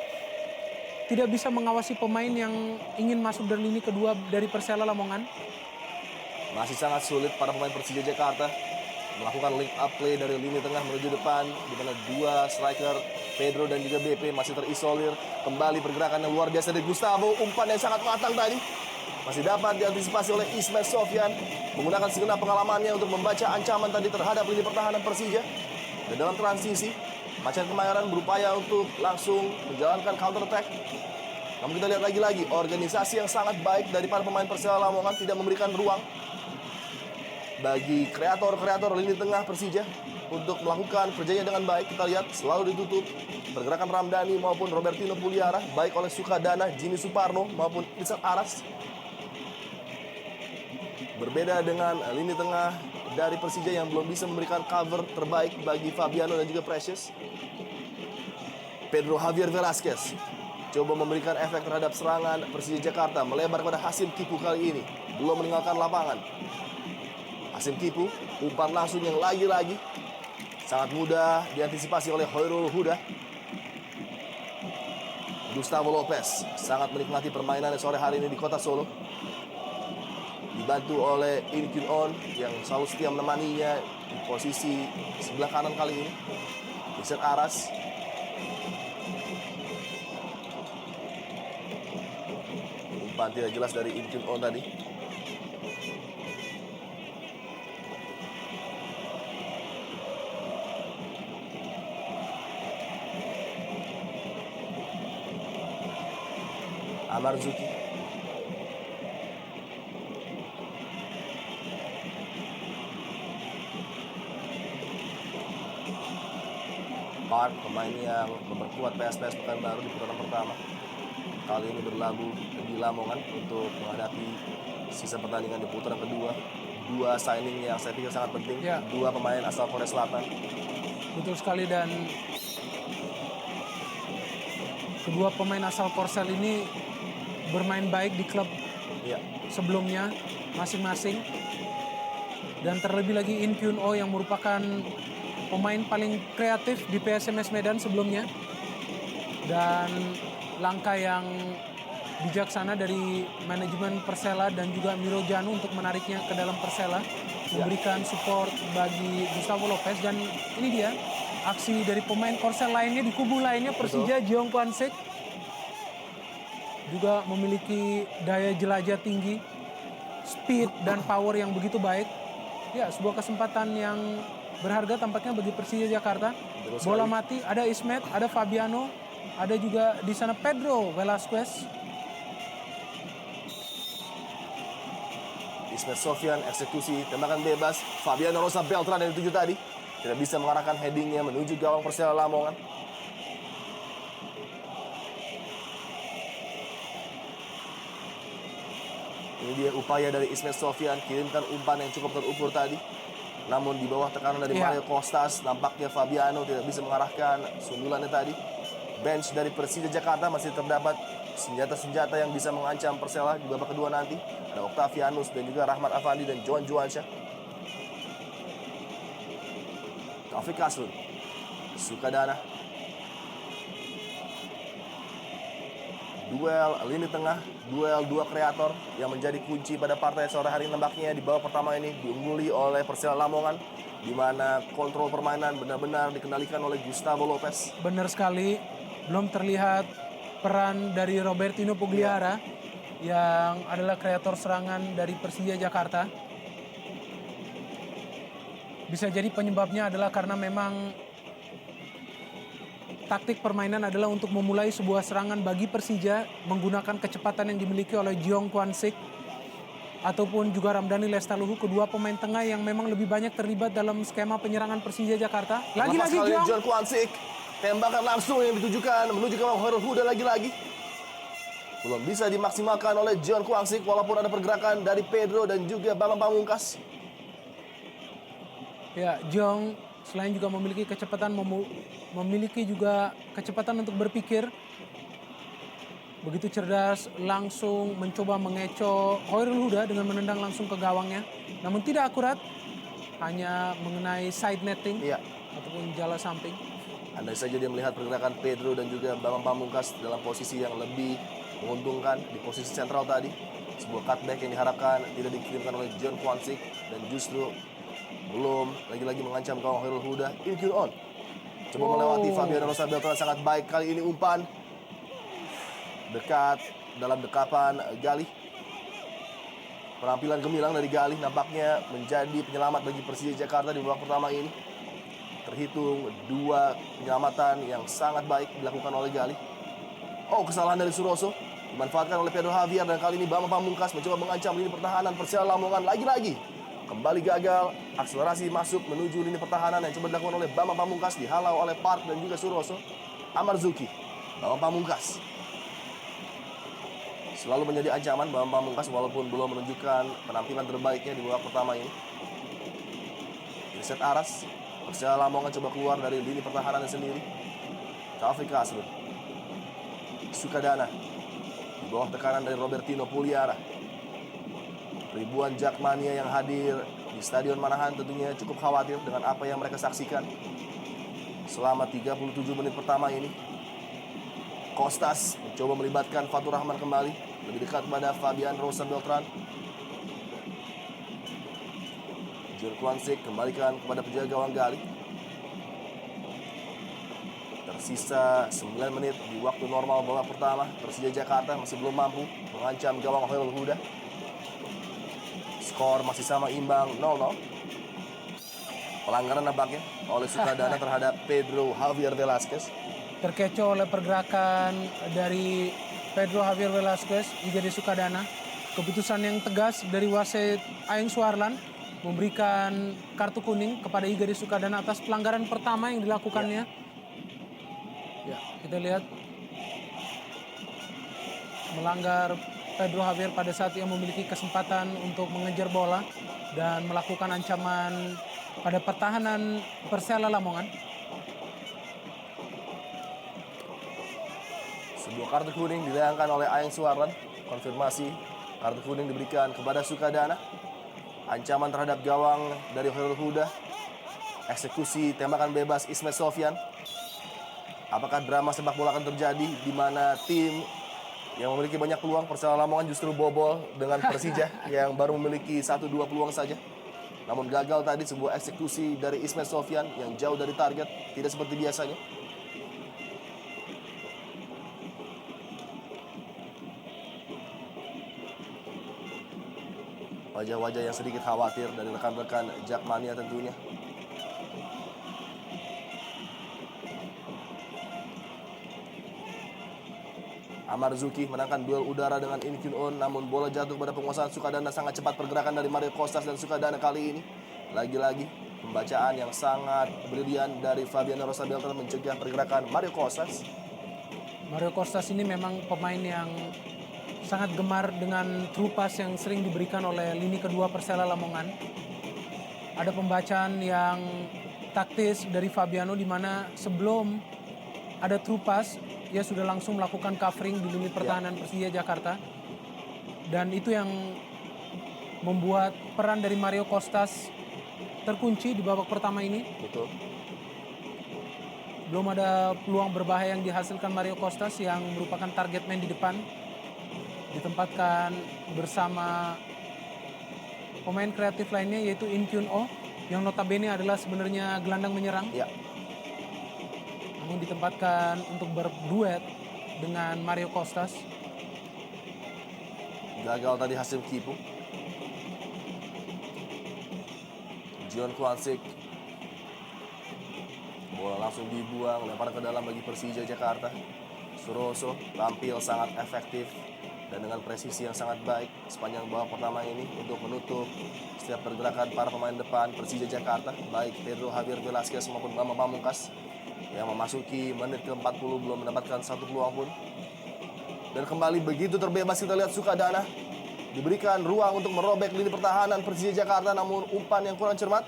B: tidak bisa mengawasi pemain yang ingin masuk dari lini kedua dari Persela Lamongan.
A: Masih sangat sulit para pemain Persija Jakarta melakukan link up play dari lini tengah menuju depan, di mana dua striker Pedro dan juga BP masih terisolir. Kembali pergerakan yang luar biasa dari Gustavo, umpan yang sangat matang tadi masih dapat diantisipasi oleh Ismail Sofyan menggunakan segenap pengalamannya untuk membaca ancaman tadi terhadap lini pertahanan Persija. Dan dalam transisi, Macan Kemayoran berupaya untuk langsung menjalankan counter attack. Namun kita lihat lagi-lagi organisasi yang sangat baik dari para pemain Persela Lamongan, tidak memberikan ruang bagi kreator-kreator lini tengah Persija untuk melakukan kerjanya dengan baik. Kita lihat selalu ditutup pergerakan Ramdhani maupun Robertino Puliara, baik oleh Sukadana, Jimmy Suparno maupun Isan Aras. Berbeda dengan lini tengah dari Persija yang belum bisa memberikan cover terbaik bagi Fabiano dan juga Precious. Pedro Javier Velasquez coba memberikan efek terhadap serangan Persija Jakarta, melebar kepada Hasim Kipu kali ini, belum meninggalkan lapangan. Hasim Kipu, umpan langsung yang lagi-lagi sangat mudah diantisipasi oleh Hoirul Huda. Gustavo Lopez sangat menikmati permainannya sore hari ini di kota Solo, dibantu oleh Inkyun On yang selalu setia menemaninya di posisi sebelah kanan kali ini. Isan Aras, umpan tidak jelas dari Inkyun On tadi. Amarzuki, Park, pemain yang memperkuat PSPS Pekanbaru di putaran pertama, kali ini berlabuh di Lamongan untuk menghadapi sisa pertandingan di putaran kedua. Dua signing yang saya pikir sangat penting,
B: Ya.
A: dua pemain asal Korea Selatan.
B: Betul sekali, dan kedua pemain asal Korsel ini bermain baik di klub
A: Ya,
B: sebelumnya masing-masing. Dan terlebih lagi Inkyun Oh yang merupakan pemain paling kreatif di PSMS Medan sebelumnya. Dan langkah yang bijaksana dari manajemen Persela dan juga Miro Janu untuk menariknya ke dalam Persela, memberikan support bagi Gustavo Lopez. Dan ini dia aksi dari pemain Korsel lainnya di kubu lainnya, Persija, Jeong Kwan Sik juga memiliki daya jelajah tinggi, speed dan power yang begitu baik. Ya, sebuah kesempatan yang berharga tampaknya bagi Persija Jakarta.
A: Betul sekali.
B: Bola mati, ada Ismet, ada Fabiano, ada juga di sana Pedro Velasquez.
A: Ismet Sofyan eksekusi tembakan bebas. Fabiano Rosa Beltran yang dituju tadi tidak bisa mengarahkan headingnya menuju gawang Persela Lamongan. Ini dia upaya dari Ismet Sofyan, kirimkan umpan yang cukup terukur tadi. Namun di bawah tekanan dari Mario Costas, nampaknya Fabiano tidak bisa mengarahkan sundulannya tadi. Bench dari Persija Jakarta masih terdapat senjata-senjata yang bisa mengancam Persela di babak kedua nanti. Ada Octavianus dan juga Rahmat Afandi dan Johan Juansyah. Taufik Kasrun, Sukadana. Duel lini tengah, duel dua kreator yang menjadi kunci pada partai sore hari nampaknya di babak pertama ini diungguli oleh Persela Lamongan, di mana kontrol permainan benar-benar dikendalikan oleh Gustavo Lopez.
B: Benar sekali, belum terlihat peran dari Robertino Pugliara yang adalah kreator serangan dari Persija Jakarta. Bisa jadi penyebabnya adalah karena memang taktik permainan adalah untuk memulai sebuah serangan bagi Persija menggunakan kecepatan yang dimiliki oleh Jeong Kwan Sik ataupun juga Ramdhani Lestaluhu, kedua pemain tengah yang memang lebih banyak terlibat dalam skema penyerangan Persija Jakarta. Lagi-lagi
A: Jeong Kwan Sik, tembakan langsung yang ditujukan menuju ke Hoirul Huda lagi-lagi. Belum bisa dimaksimalkan oleh Jeong Kwan Sik walaupun ada pergerakan dari Pedro dan juga Bambang Pamungkas.
B: Ya, Jeong selain juga memiliki kecepatan, memiliki juga kecepatan untuk berpikir. Begitu cerdas, langsung mencoba mengecoh Hoirul Huda dengan menendang langsung ke gawangnya. Namun tidak akurat, hanya mengenai side netting ataupun jala samping.
A: Andai saja dia melihat pergerakan Pedro dan juga Bambang Pamungkas dalam posisi yang lebih menguntungkan di posisi sentral tadi. Sebuah cutback yang diharapkan tidak dikirimkan oleh John Kwan Sik dan justru belum lagi-lagi mengancam gawang Hoirul Huda. Incure on. Coba melewati Fabiano Rosa Beltran sangat baik kali ini umpan. Dekat dalam dekapan Galih. Penampilan gemilang dari Galih nampaknya menjadi penyelamat bagi Persija Jakarta di babak pertama ini. Terhitung dua penyelamatan yang sangat baik dilakukan oleh Galih. Oh, kesalahan dari Suroso dimanfaatkan oleh Pedro Javier dan kali ini Bambang Pamungkas mencoba mengancam lini pertahanan Persela Lamongan lagi-lagi. Kembali gagal, akselerasi masuk menuju lini pertahanan yang coba dilakukan oleh Bambang Pamungkas, dihalau oleh Park dan juga Suroso. Amarzuki, Bambang Pamungkas selalu menjadi ancaman Bambang Pamungkas walaupun belum menunjukkan penampilan terbaiknya di babak pertama ini. Reset Aras, Persela Lamongan coba keluar dari lini pertahanan sendiri. Taufik Kasrun, Sukadana, di bawah tekanan dari Robertino Pugliara. Ribuan Jakmania yang hadir di Stadion Manahan tentunya cukup khawatir dengan apa yang mereka saksikan selama 37 menit pertama ini. Costas mencoba melibatkan Fatur Rahman kembali, lebih dekat kepada Fabian Rosa Beltran. Jeong Kwan Sik kembalikan kepada penjaga gawang Galih. Tersisa 9 menit di waktu normal babak pertama. Persija Jakarta masih belum mampu mengancam gawang Hoirul Huda. Skor masih sama imbang 0-0. Pelanggaran nampaknya oleh Sukadana terhadap Pedro Javier Velasquez.
B: Terkecoh oleh pergerakan dari Pedro Javier Velasquez, Igede Sukadana. Keputusan yang tegas dari wasit Aeng Suarlan memberikan kartu kuning kepada Igede Sukadana atas pelanggaran pertama yang dilakukannya. Ya, kita lihat melanggar Pedro Javier pada saat ia memiliki kesempatan untuk mengejar bola dan melakukan ancaman pada pertahanan Persela Lamongan.
A: Sebuah kartu kuning dilayangkan oleh Aeng Suarlan. Konfirmasi kartu kuning diberikan kepada Sukadana. Ancaman terhadap gawang dari Hoirul Huda. Eksekusi tembakan bebas Ismet Sofyan. Apakah drama sepak bola akan terjadi di mana tim yang memiliki banyak peluang Persela Lamongan justru bobol dengan Persija yang baru memiliki 1-2 peluang saja. Namun gagal tadi sebuah eksekusi dari Ismet Sofyan yang jauh dari target, tidak seperti biasanya. Wajah-wajah yang sedikit khawatir dari rekan-rekan Jakmania tentunya. Amarzuki menangkan duel udara dengan In Kyun On, namun bola jatuh pada penguasaan Sukadana. Sangat cepat pergerakan dari Mario Costas dan Sukadana kali ini. Lagi-lagi pembacaan yang sangat brilian dari Fabiano Rosa Beltran mencegah pergerakan Mario Costas.
B: Mario Costas ini memang pemain yang sangat gemar dengan true pass yang sering diberikan oleh lini kedua Persela Lamongan. Ada pembacaan yang taktis dari Fabiano di mana sebelum ada true pass, ia sudah langsung melakukan covering di lini pertahanan Persija Jakarta. Dan itu yang membuat peran dari Mario Costas terkunci di babak pertama ini.
A: Betul.
B: Belum ada peluang berbahaya yang dihasilkan Mario Costas yang merupakan target man di depan. Ditempatkan bersama pemain kreatif lainnya yaitu In Kyun Oh yang notabene adalah sebenarnya gelandang menyerang.
A: Ya.
B: Namun ditempatkan untuk berduet dengan Mario Costas.
A: Gagal tadi Hasim Kipu. Jion Kwansik. Bola langsung dibuang, lempar ke dalam bagi Persija Jakarta. Suroso tampil sangat efektif dan dengan presisi yang sangat baik sepanjang babak pertama ini untuk menutup setiap pergerakan para pemain depan Persija Jakarta, baik Pedro Javier Velasquez maupun Bambang Pamungkas yang memasuki menit ke-40 belum mendapatkan satu peluang pun. Dan kembali begitu terbebas kita lihat Sukadana diberikan ruang untuk merobek lini pertahanan Persija Jakarta, namun umpan yang kurang cermat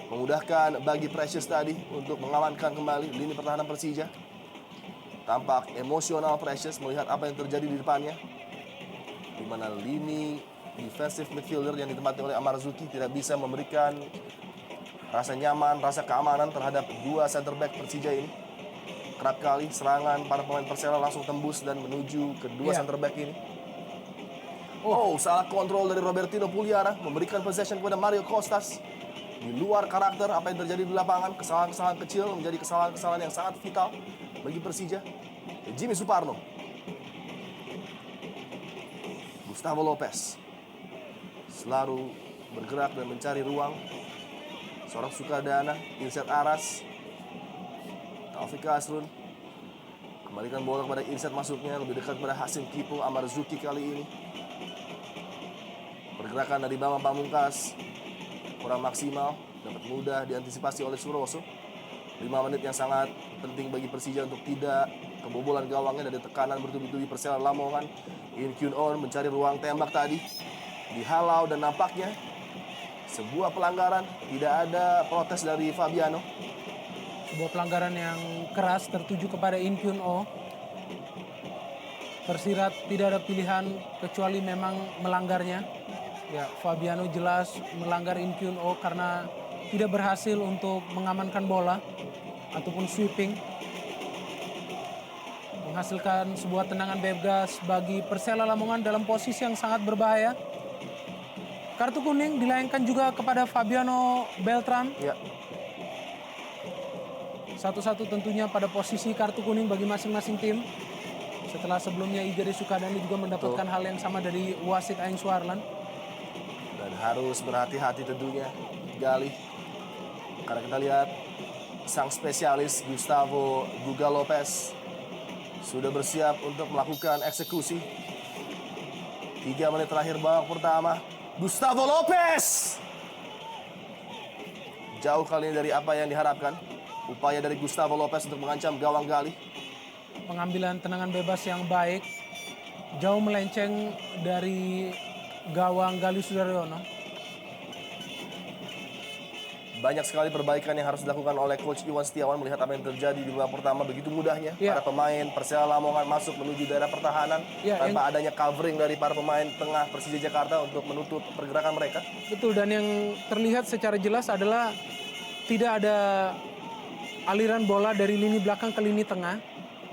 A: memudahkan bagi Precious tadi untuk mengamankan kembali lini pertahanan Persija. Tampak emosional Precious melihat apa yang terjadi di depannya, di mana lini defensive midfielder yang ditempati oleh Amarzuki tidak bisa memberikan rasa nyaman, rasa keamanan terhadap dua center back Persija ini. Kerap kali serangan para pemain Persela langsung tembus dan menuju kedua center back ini. Oh, salah kontrol dari Robertino Puliara memberikan possession kepada Mario Costas. Di luar karakter apa yang terjadi di lapangan, kesalahan-kesalahan kecil menjadi kesalahan-kesalahan yang sangat vital bagi Persija. Jimmy Suparno, Gustavo Lopez selalu bergerak dan mencari ruang. Seorang Sukadana, Inset Aras, Taufik Asrun kembalikan bola kepada Inset, masuknya lebih dekat kepada Hasim Kipo. Amarzuki kali ini. Pergerakan dari Bambang Pamungkas kurang maksimal, dapat mudah diantisipasi oleh Suroso. 5 menit yang sangat penting bagi Persija untuk tidak kebobolan gawangnya dari tekanan bertubi-tubi Persela Lamongan. In Kyun On mencari ruang tembak tadi, dihalau dan nampaknya sebuah pelanggaran. Tidak ada protes dari Fabiano.
B: Sebuah pelanggaran yang keras tertuju kepada In Kyun Oh. Tersirat tidak ada pilihan kecuali memang melanggarnya. Ya, Fabiano jelas melanggar In Kyun Oh karena tidak berhasil untuk mengamankan bola ataupun sweeping. Menghasilkan sebuah tendangan bebas bagi Persela Lamongan dalam posisi yang sangat berbahaya. Kartu kuning dilayangkan juga kepada Fabiano Beltran.
A: Ya.
B: Satu-satu tentunya pada posisi kartu kuning bagi masing-masing tim. Setelah sebelumnya Igede Sukadani juga mendapatkan hal yang sama dari wasit Aing Suarlan.
A: Dan harus berhati-hati tentunya Gali, karena kita lihat sang spesialis Gustavo Guga Lopez sudah bersiap untuk melakukan eksekusi. 3 menit terakhir babak pertama, Gustavo Lopez jauh kali ini dari apa yang diharapkan. Upaya dari Gustavo Lopez untuk mengancam gawang Gali.
B: Pengambilan tendangan bebas yang baik, jauh melenceng dari gawang Gali Sudaryono.
A: Banyak sekali perbaikan yang harus dilakukan oleh Coach Iwan Setiawan melihat apa yang terjadi di babak pertama. Begitu mudahnya para pemain Persela Lamongan masuk menuju daerah pertahanan tanpa adanya covering dari para pemain tengah Persija Jakarta untuk menutup pergerakan mereka.
B: Betul, dan yang terlihat secara jelas adalah tidak ada aliran bola dari lini belakang ke lini tengah.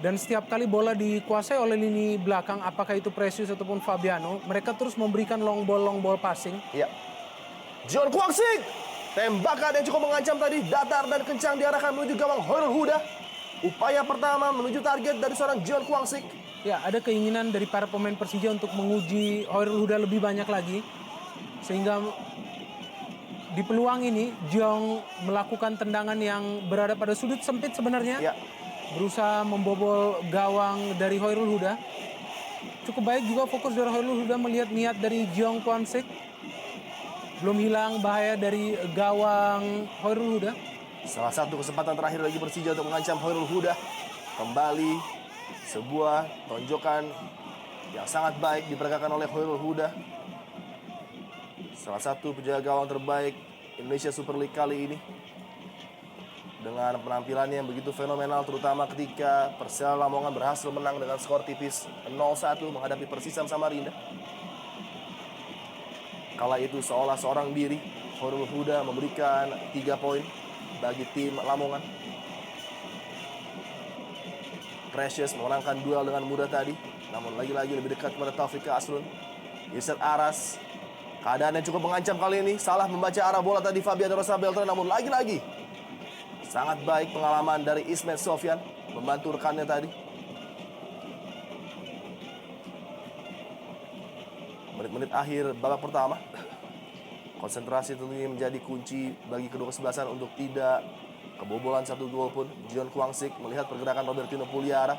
B: Dan setiap kali bola dikuasai oleh lini belakang, apakah itu Precious ataupun Fabiano, mereka terus memberikan long ball passing.
A: Iya. Jion Kwangsik, tembakan yang cukup mengancam tadi, datar dan kencang diarahkan menuju gawang Hoirul Huda. Upaya pertama menuju target dari seorang Jion Kwangsik.
B: Ya, ada keinginan dari para pemain Persija untuk menguji Hoirul Huda lebih banyak lagi. Sehingga di peluang ini, Jion melakukan tendangan yang berada pada sudut sempit sebenarnya.
A: Ya.
B: berusaha membobol gawang dari Hoirul Huda. Cukup baik juga fokus dari Hoirul Huda melihat niat dari Jeong Kwan Sik. Belum hilang bahaya dari gawang Hoirul Huda.
A: Salah satu kesempatan terakhir bagi Persija untuk mengancam Hoirul Huda. Kembali sebuah tonjokan yang sangat baik diperagakan oleh Hoirul Huda. Salah satu penjaga gawang terbaik Indonesia Super League kali ini. Dengan penampilannya yang begitu fenomenal, terutama ketika Persela Lamongan berhasil menang dengan skor tipis 0-1 menghadapi Persisam Samarinda. Kala itu seolah seorang diri, Hoirul Huda memberikan 3 poin bagi tim Lamongan. Precious memenangkan duel dengan mudah tadi, namun lagi-lagi lebih dekat kepada Taufik Asrun. Yusuf Aras, keadaannya cukup mengancam kali ini. Salah membaca arah bola tadi Fabian Rosa Beltran, namun lagi-lagi sangat baik pengalaman dari Ismet Sofyan membantu rekannya tadi. Menit-menit akhir babak pertama. Konsentrasi tentunya menjadi kunci bagi kedua kesebelasan untuk tidak kebobolan 1 gol pun. Jeong Kwan Sik melihat pergerakan Robertino Puliara,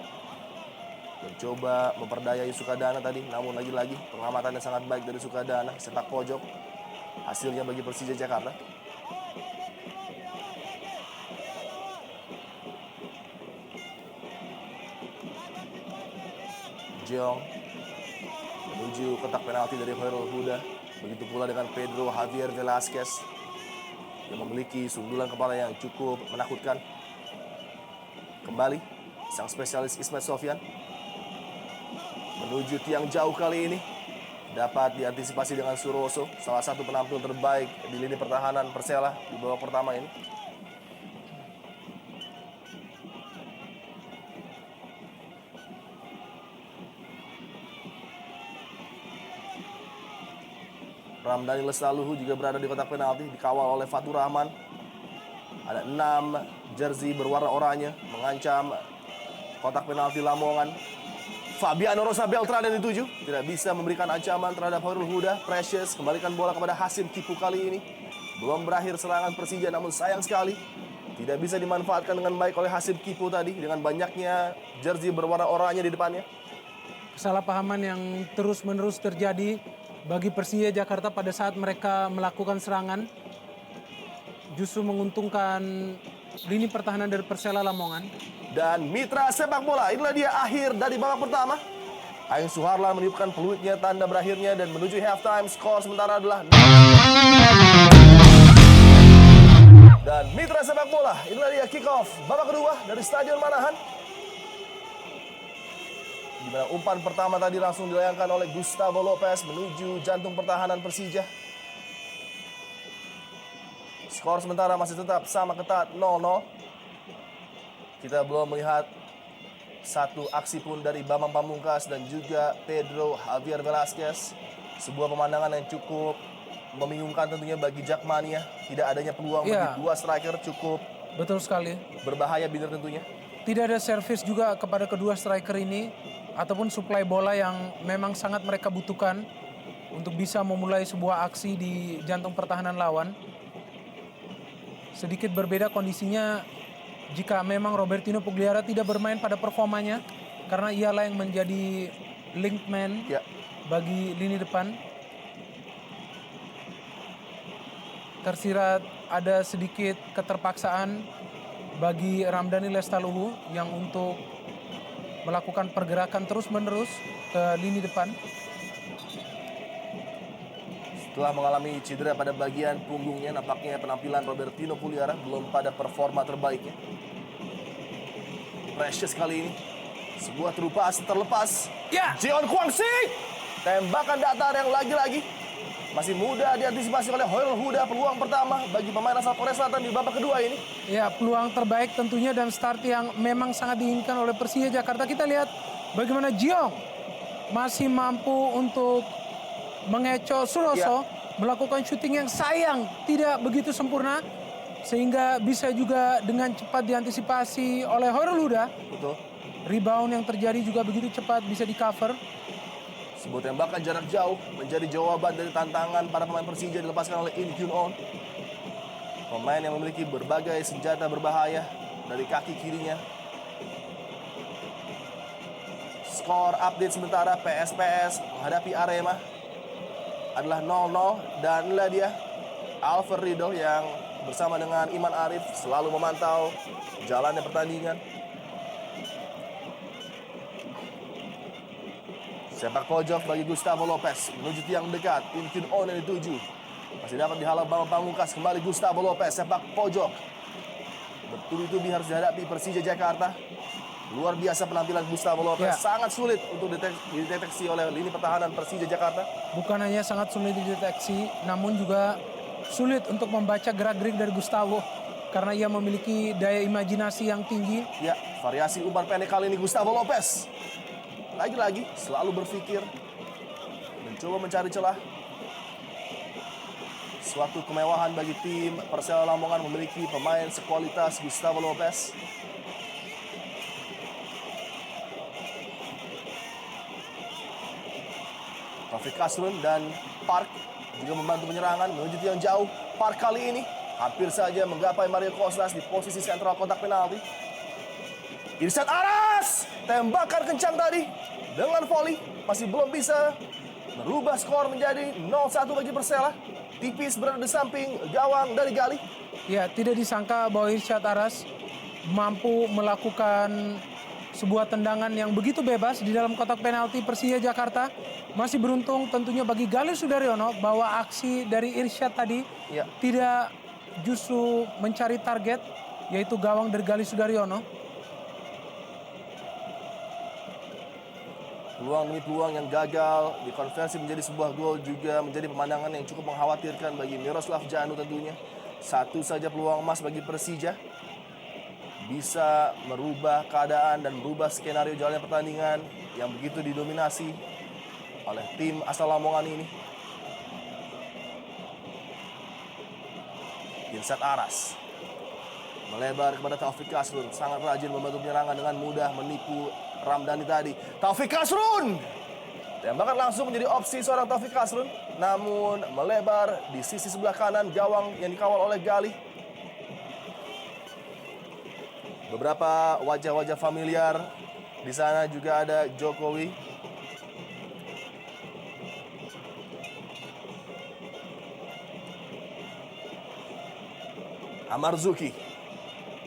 A: mencoba memperdayai Sukadana tadi, namun lagi-lagi pengamatannya sangat baik dari Sukadana, sepak pojok. Hasilnya bagi Persija Jakarta. Jeong menuju kotak penalti dari Hoirul Huda. Begitu pula dengan Pedro Javier Velasquez yang memiliki sundulan kepala yang cukup menakutkan. Kembali sang spesialis Ismet Sofyan menuju tiang jauh kali ini. Dapat diantisipasi dengan Suroso, salah satu penampil terbaik di lini pertahanan Persela di babak pertama ini. Ramdhani Lestaluhu juga berada di kotak penalti, dikawal oleh Fatur Rahman. Ada 6 jersey berwarna oranye mengancam kotak penalti Lamongan. Fabiano Rosa Beltran yang dituju, tidak bisa memberikan ancaman terhadap Hoirul Huda. Precious kembalikan bola kepada Hasim Kipu kali ini. Belum berakhir serangan Persija, namun sayang sekali tidak bisa dimanfaatkan dengan baik oleh Hasim Kipu tadi dengan banyaknya jersey berwarna oranye di depannya.
B: Kesalahpahaman yang terus-menerus terjadi bagi Persija Jakarta pada saat mereka melakukan serangan justru menguntungkan lini pertahanan dari Persela Lamongan.
A: Dan mitra sepak bola, inilah dia akhir dari babak pertama. Aing Suharlan meniupkan peluitnya tanda berakhirnya dan menuju halftime. Skor sementara adalah dan mitra sepak bola, inilah dia kick off babak kedua dari Stadion Manahan, di mana umpan pertama tadi langsung dilayangkan oleh Gustavo Lopez menuju jantung pertahanan Persija. Skor sementara masih tetap sama ketat 0-0. Kita belum melihat satu aksi pun dari Bambang Pamungkas dan juga Pedro Javier Velasquez. Sebuah pemandangan yang cukup membingungkan tentunya bagi Jakmania. Tidak adanya peluang bagi dua striker cukup
B: Betul sekali.
A: berbahaya Binder tentunya.
B: Tidak ada servis juga kepada kedua striker ini ataupun suplai bola yang memang sangat mereka butuhkan untuk bisa memulai sebuah aksi di jantung pertahanan lawan. Sedikit berbeda kondisinya jika memang Robertino Pugliara tidak bermain pada performanya karena ialah yang menjadi linkman bagi lini depan. Tersirat ada sedikit keterpaksaan bagi Ramdhani Lestaluhu yang untuk melakukan pergerakan terus-menerus ke lini depan.
A: Setelah mengalami cedera pada bagian punggungnya, nampaknya penampilan Robertino Pugliara belum pada performa terbaiknya. Precious kali ini, sebuah terupas terlepas. Jeong Kwan Sik, tembakan datar yang lagi-lagi masih mudah diantisipasi oleh Hoirul Huda. Peluang pertama bagi pemain asal Korea Selatan di babak kedua ini.
B: Ya, peluang terbaik tentunya dan start yang memang sangat diinginkan oleh Persija Jakarta. Kita lihat bagaimana Jeong masih mampu untuk mengecoh Suroso, melakukan syuting yang sayang tidak begitu sempurna sehingga bisa juga dengan cepat diantisipasi oleh Hoirul Huda.
A: Betul.
B: Rebound yang terjadi juga begitu cepat bisa di-cover.
A: Sebuah tembakan jarak jauh menjadi jawaban dari tantangan para pemain Persija dilepaskan oleh In Kyun On. Pemain yang memiliki berbagai senjata berbahaya dari kaki kirinya Skor update sementara PSPS menghadapi Arema adalah 0-0 dan inilah dia Alfred Riedel yang bersama dengan Iman Arif selalu memantau jalannya pertandingan. Sepak pojok bagi Gustavo Lopez menuju tiang dekat, Tintin On yang dituju. Masih dapat dihalau Bambang Pamungkas, kembali Gustavo Lopez, sepak pojok. Bertubi-tubi harus dihadapi Persija Jakarta. Luar biasa penampilan Gustavo Lopez, sangat sulit untuk dideteksi oleh lini pertahanan Persija Jakarta.
B: Bukan hanya sangat sulit dideteksi, namun juga sulit untuk membaca gerak-gerik dari Gustavo karena ia memiliki daya imajinasi yang tinggi.
A: Ya, variasi umpan pendek kali ini Gustavo Lopez. Lagi-lagi selalu berpikir, mencoba mencari celah. Suatu kemewahan bagi tim Persela Lamongan memiliki pemain sekualitas Gustavo Lopez. Taufik Kasrun dan Park juga membantu penyerangan menuju tiang jauh. Park kali ini hampir saja menggapai Mario Kostas di posisi sentral kotak penalti. Irsad Aras, tembakan kencang tadi dengan volley masih belum bisa merubah skor menjadi 0-1 bagi Persela. Tipis berada di samping gawang dari Gali.
B: Ya, tidak disangka bahwa Irsad Aras mampu melakukan sebuah tendangan yang begitu bebas di dalam kotak penalti Persija Jakarta. Masih beruntung tentunya bagi Gali Sudaryono bahwa aksi dari Irsyad tadi tidak justru mencari target, yaitu gawang dari Gali Sudaryono.
A: Peluang demi peluang yang gagal dikonversi menjadi sebuah gol juga menjadi pemandangan yang cukup mengkhawatirkan bagi Miroslav Janu tentunya. Satu saja peluang emas bagi Persija bisa merubah keadaan dan merubah skenario jalannya pertandingan yang begitu didominasi oleh tim asal Lamongan ini. Irsad Aras melebar kepada Taufik Kasrun, sangat rajin membantu penyerangan dengan mudah menipu Ramdhani tadi. Taufik Kasrun, tembakan langsung menjadi opsi seorang Taufik Kasrun, namun melebar di sisi sebelah kanan gawang yang dikawal oleh Gali. Beberapa wajah-wajah familiar di sana juga ada Jokowi. Amarzuki.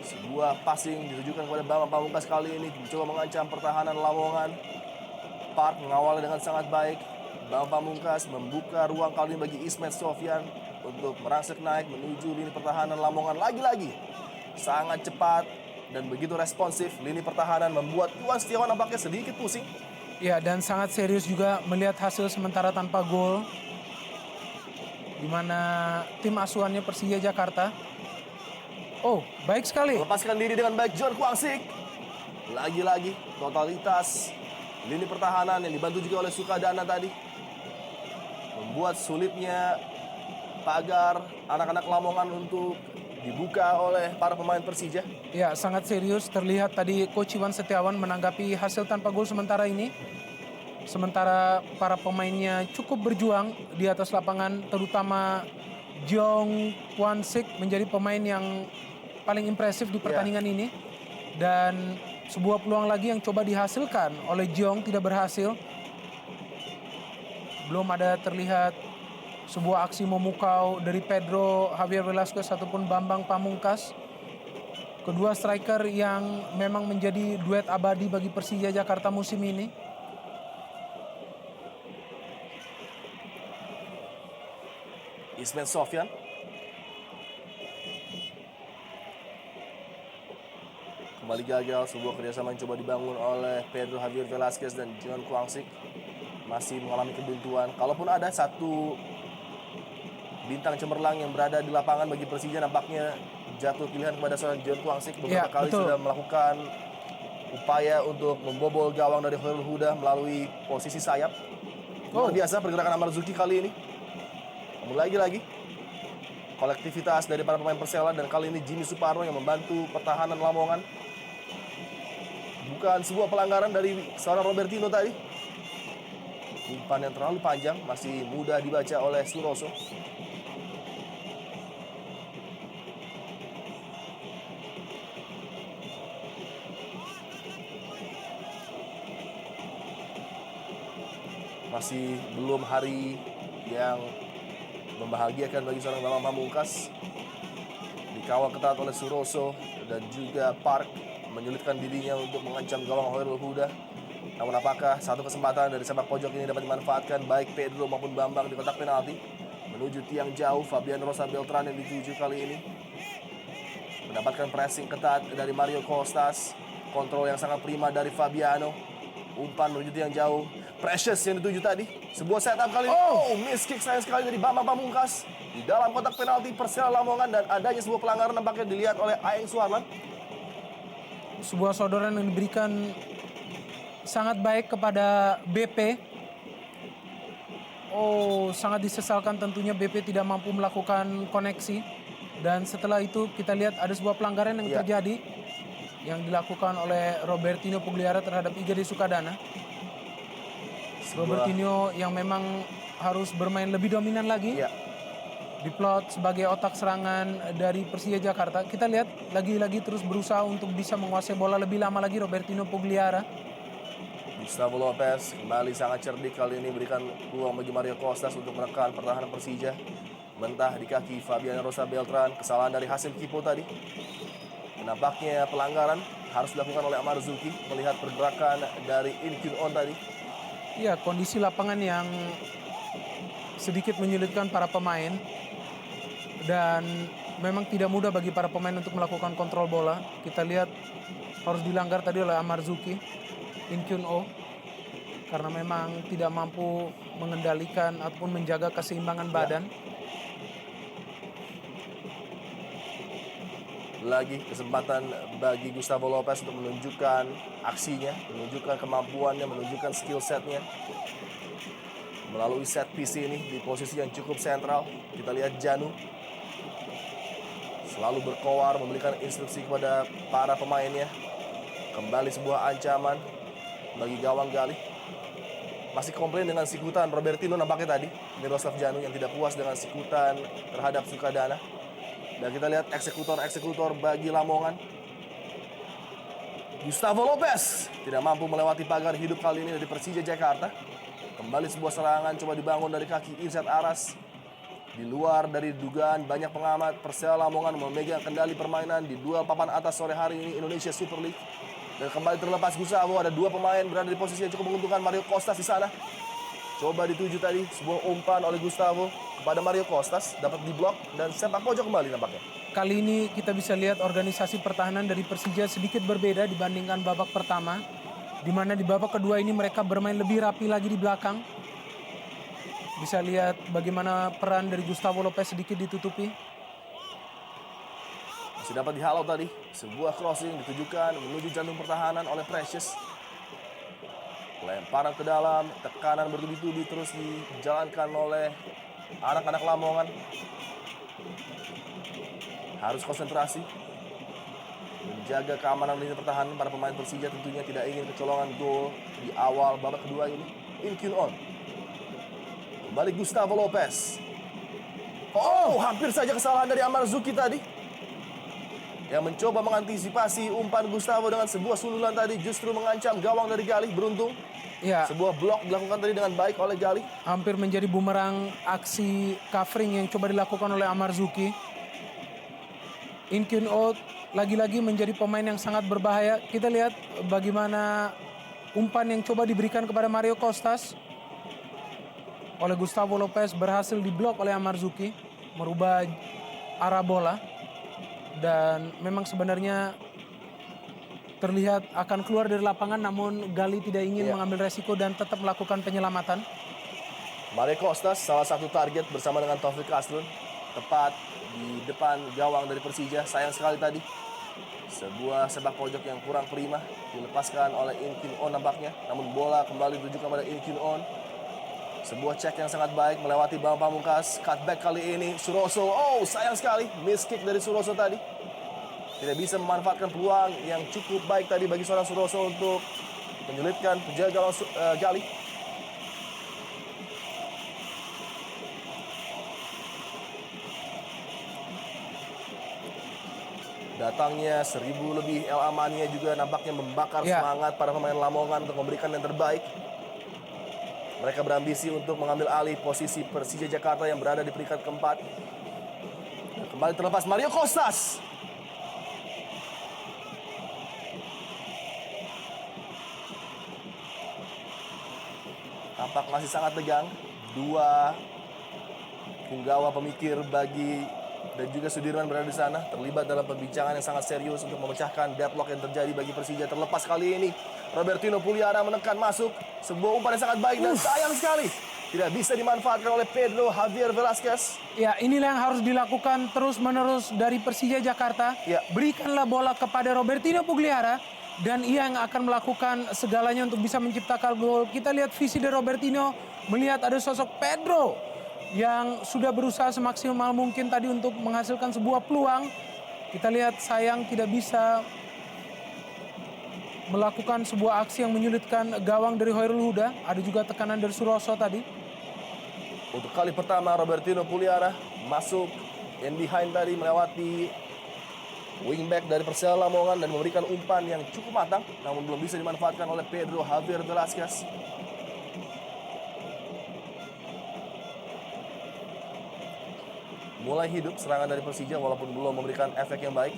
A: Sebuah passing ditujukan kepada Bambang Pamungkas kali ini mencoba mengancam pertahanan Lamongan. Park mengawalnya dengan sangat baik. Bambang Pamungkas membuka ruang kali ini bagi Ismet Sofyan untuk merangsek naik menuju lini pertahanan Lamongan. Lagi-lagi sangat cepat dan begitu responsif lini pertahanan membuat Iwan Setiawan nampaknya sedikit pusing.
B: Ya, dan sangat serius juga melihat hasil sementara tanpa gol di mana tim asuhannya Persija Jakarta. Oh, baik sekali.
A: Melepaskan diri dengan baik John Kwangsik. Lagi-lagi totalitas lini pertahanan yang dibantu juga oleh Sukadana tadi membuat sulitnya pagar anak-anak Lamongan untuk dibuka oleh para pemain Persija.
B: Ya, sangat serius terlihat tadi Coach Iwan Setiawan menanggapi hasil tanpa gol sementara ini. Sementara para pemainnya cukup berjuang di atas lapangan, terutama Jong Kwansik menjadi pemain yang paling impresif di pertandingan ini. Dan sebuah peluang lagi yang coba dihasilkan oleh Jong tidak berhasil. Belum ada terlihat sebuah aksi memukau dari Pedro Javier Velasquez ataupun Bambang Pamungkas. Kedua striker yang memang menjadi duet abadi bagi Persija Jakarta musim ini.
A: Ismet Sofyan. Kembali gagal sebuah kerjasama yang coba dibangun oleh Pedro Javier Velasquez dan John Kwangsik. Masih mengalami kebuntuan. Kalaupun ada satu bintang cemerlang yang berada di lapangan bagi Persija, nampaknya jatuh pilihan kepada seorang John Kwangsik. Beberapa kali sudah melakukan upaya untuk membobol gawang dari Khairul Huda melalui posisi sayap. Luar biasa pergerakan Amarzuki kali ini. Namun lagi-lagi kolektivitas dari para pemain Persela dan kali ini Jimmy Suparno yang membantu pertahanan Lamongan. Bukan sebuah pelanggaran dari seorang Robertino tadi. Umpan yang terlalu panjang masih mudah dibaca oleh Suroso. Masih belum hari yang membahagiakan bagi seorang Bambang Pamungkas. Dikawal ketat oleh Suroso dan juga Park menyulitkan dirinya untuk mengancam gawang Hoirul Huda. Namun apakah satu kesempatan dari sepak pojok ini dapat dimanfaatkan baik Pedro maupun Bambang di kotak penalti. Menuju tiang jauh, Fabian Rosa Beltran yang dituju kali ini. Mendapatkan pressing ketat dari Mario Costas. Kontrol yang sangat prima dari Fabiano. Umpan menuju tiang jauh. Precious yang dituju tadi. Sebuah setup kali ini. Oh, miss kick sayang sekali dari Bambang Pamungkas. Di dalam kotak penalti Persela Lamongan dan adanya sebuah pelanggaran nampaknya dilihat oleh Aeng Suarlan.
B: Sebuah sodoran yang diberikan sangat baik kepada BP. Oh, sangat disesalkan tentunya BP tidak mampu melakukan koneksi. Dan setelah itu kita lihat ada sebuah pelanggaran yang terjadi yang dilakukan oleh Robertinho Pugliara terhadap Igede Sukadana. Robertinho yang memang harus bermain lebih dominan lagi. Diplot sebagai otak serangan dari Persija Jakarta. Kita lihat lagi-lagi terus berusaha untuk bisa menguasai bola lebih lama lagi Robertinho Pugliara.
A: Gustavo Lopez kembali sangat cerdik kali ini berikan peluang bagi Mario Costas untuk menekan pertahanan Persija. Mentah di kaki Fabian Rosa Beltran. Kesalahan dari Hasim Kipo tadi. Nampaknya pelanggaran harus dilakukan oleh Amar Zuki melihat pergerakan dari In Kyun On tadi.
B: Iya, kondisi lapangan yang sedikit menyulitkan para pemain. Dan memang tidak mudah bagi para pemain untuk melakukan kontrol bola. Kita lihat harus dilanggar tadi oleh Amar Zuki. In Kyun Oh, karena memang tidak mampu mengendalikan ataupun menjaga keseimbangan badan.
A: Lagi kesempatan bagi Gustavo Lopez untuk menunjukkan aksinya, menunjukkan kemampuannya, menunjukkan skill setnya. Melalui set piece ini di posisi yang cukup sentral, kita lihat Janu selalu berkoar, memberikan instruksi kepada para pemainnya. Kembali sebuah ancaman bagi gawang Galih. Masih komplain dengan sikutan Robertinho nampaknya tadi. Miroslav Janu yang tidak puas dengan sikutan terhadap Sukadana. Dan kita lihat eksekutor bagi Lamongan. Gustavo Lopez tidak mampu melewati pagar hidup kali ini dari Persija Jakarta. Kembali sebuah serangan coba dibangun dari kaki Irsad Aras. Di luar dari dugaan banyak pengamat, Persela Lamongan memegang kendali permainan di duel papan atas sore hari ini Indonesia Super League. Dan kembali terlepas Gustavo, ada dua pemain berada di posisi yang cukup menguntungkan. Mario Costas di sana. Coba dituju tadi sebuah umpan oleh Gustavo kepada Mario Costas, dapat diblok dan sepak pojok kembali nampaknya.
B: Kali ini kita bisa lihat organisasi pertahanan dari Persija sedikit berbeda dibandingkan babak pertama. Di mana di babak kedua ini mereka bermain lebih rapi lagi di belakang. Bisa lihat bagaimana peran dari Gustavo Lopez sedikit ditutupi.
A: Masih dapat dihalau tadi. Sebuah crossing ditujukan menuju jantung pertahanan oleh Precious. Lemparan ke dalam, tekanan bertubi-tubi terus dijalankan oleh anak-anak Lamongan. Harus konsentrasi. Menjaga keamanan lini pertahanan para pemain Persija tentunya tidak ingin kecolongan gol di awal babak kedua ini. In Kyun On. Kembali Gustavo Lopez. Oh, hampir saja kesalahan dari Amar Zuki tadi. Yang mencoba mengantisipasi umpan Gustavo dengan sebuah sundulan tadi justru mengancam gawang dari Galih. Beruntung
B: Ya,
A: sebuah blok dilakukan tadi dengan baik oleh Galih.
B: hampir menjadi bumerang aksi covering yang coba dilakukan oleh Amar Zuki. In Kyun Oh lagi-lagi menjadi pemain yang sangat berbahaya. Kita lihat bagaimana umpan yang coba diberikan kepada Mario Costas oleh Gustavo Lopez berhasil diblok oleh Amar Zuki, merubah arah bola. Dan memang sebenarnya terlihat akan keluar dari lapangan, namun Galih tidak ingin mengambil resiko dan tetap melakukan penyelamatan.
A: Mario Costas salah satu target bersama dengan Taufik Asrun. Tepat di depan gawang dari Persija. Sayang sekali tadi. Sebuah sepak pojok yang kurang prima. Dilepaskan oleh In Kyun On nampaknya. Namun bola kembali ditujukan pada In Kyun On. Sebuah cek yang sangat baik melewati Bambang Pamungkas. Cutback kali ini Suroso. Oh, sayang sekali. Miss kick dari Suroso tadi. Tidak bisa memanfaatkan peluang yang cukup baik tadi bagi seorang Suroso untuk menyulitkan penjaga gawang Galih. Datangnya 1000 lebih El Amania juga nampaknya membakar semangat para pemain Lamongan untuk memberikan yang terbaik. Mereka berambisi untuk mengambil alih posisi Persija Jakarta yang berada di peringkat keempat. Kembali terlepas Mario Kostas. Tampak masih sangat tegang. Dua punggawa pemikir bagi dan juga Sudirman berada di sana, terlibat dalam perbincangan yang sangat serius untuk memecahkan deadlock yang terjadi bagi Persija. Terlepas kali ini Robertino Puliara menekan masuk sebuah umpan yang sangat baik dan sayang sekali tidak bisa dimanfaatkan oleh Pedro Javier Velasquez.
B: Ya, inilah yang harus dilakukan terus-menerus dari Persija Jakarta.
A: Ya.
B: Berikanlah bola kepada Robertino Pugliara dan ia yang akan melakukan segalanya untuk bisa menciptakan gol. Kita lihat visi dari Robertino, melihat ada sosok Pedro yang sudah berusaha semaksimal mungkin tadi untuk menghasilkan sebuah peluang. Kita lihat sayang tidak bisa melakukan sebuah aksi yang menyulitkan gawang dari Khairul Huda. Ada juga tekanan dari Suroso tadi.
A: Untuk kali pertama Robertino Puliara masuk in behind tadi melewati wingback dari Persela Lamongan dan memberikan umpan yang cukup matang namun belum bisa dimanfaatkan oleh Pedro Javier Velasquez. Mulai hidup serangan dari Persija walaupun belum memberikan efek yang baik.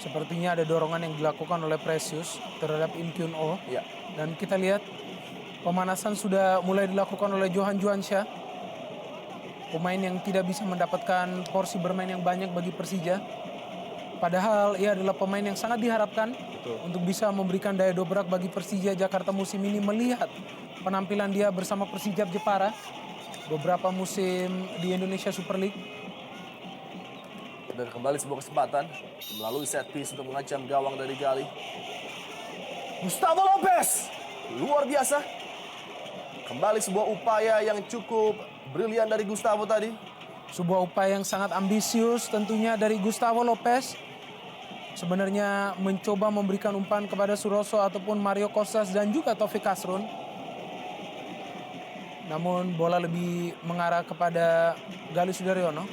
B: Sepertinya ada dorongan yang dilakukan oleh Precious terhadap Im Kyun Oh.
A: Ya.
B: Dan kita lihat pemanasan sudah mulai dilakukan oleh Johan Juansyah. Pemain yang tidak bisa mendapatkan porsi bermain yang banyak bagi Persija. Padahal ia adalah pemain yang sangat diharapkan untuk bisa memberikan daya dobrak bagi Persija Jakarta musim ini melihat penampilan dia bersama Persijap Jepara beberapa musim di Indonesia Super League.
A: Dan kembali sebuah kesempatan melalui set piece untuk mengancam gawang dari Gali. Gustavo Lopez, luar biasa. Kembali sebuah upaya yang cukup brilian dari Gustavo tadi.
B: Sebuah upaya yang sangat ambisius tentunya dari Gustavo Lopez. Sebenarnya mencoba memberikan umpan kepada Suroso ataupun Mario Kostas dan juga Taufik Kasrun. Namun bola lebih mengarah kepada Galih Sudaryono.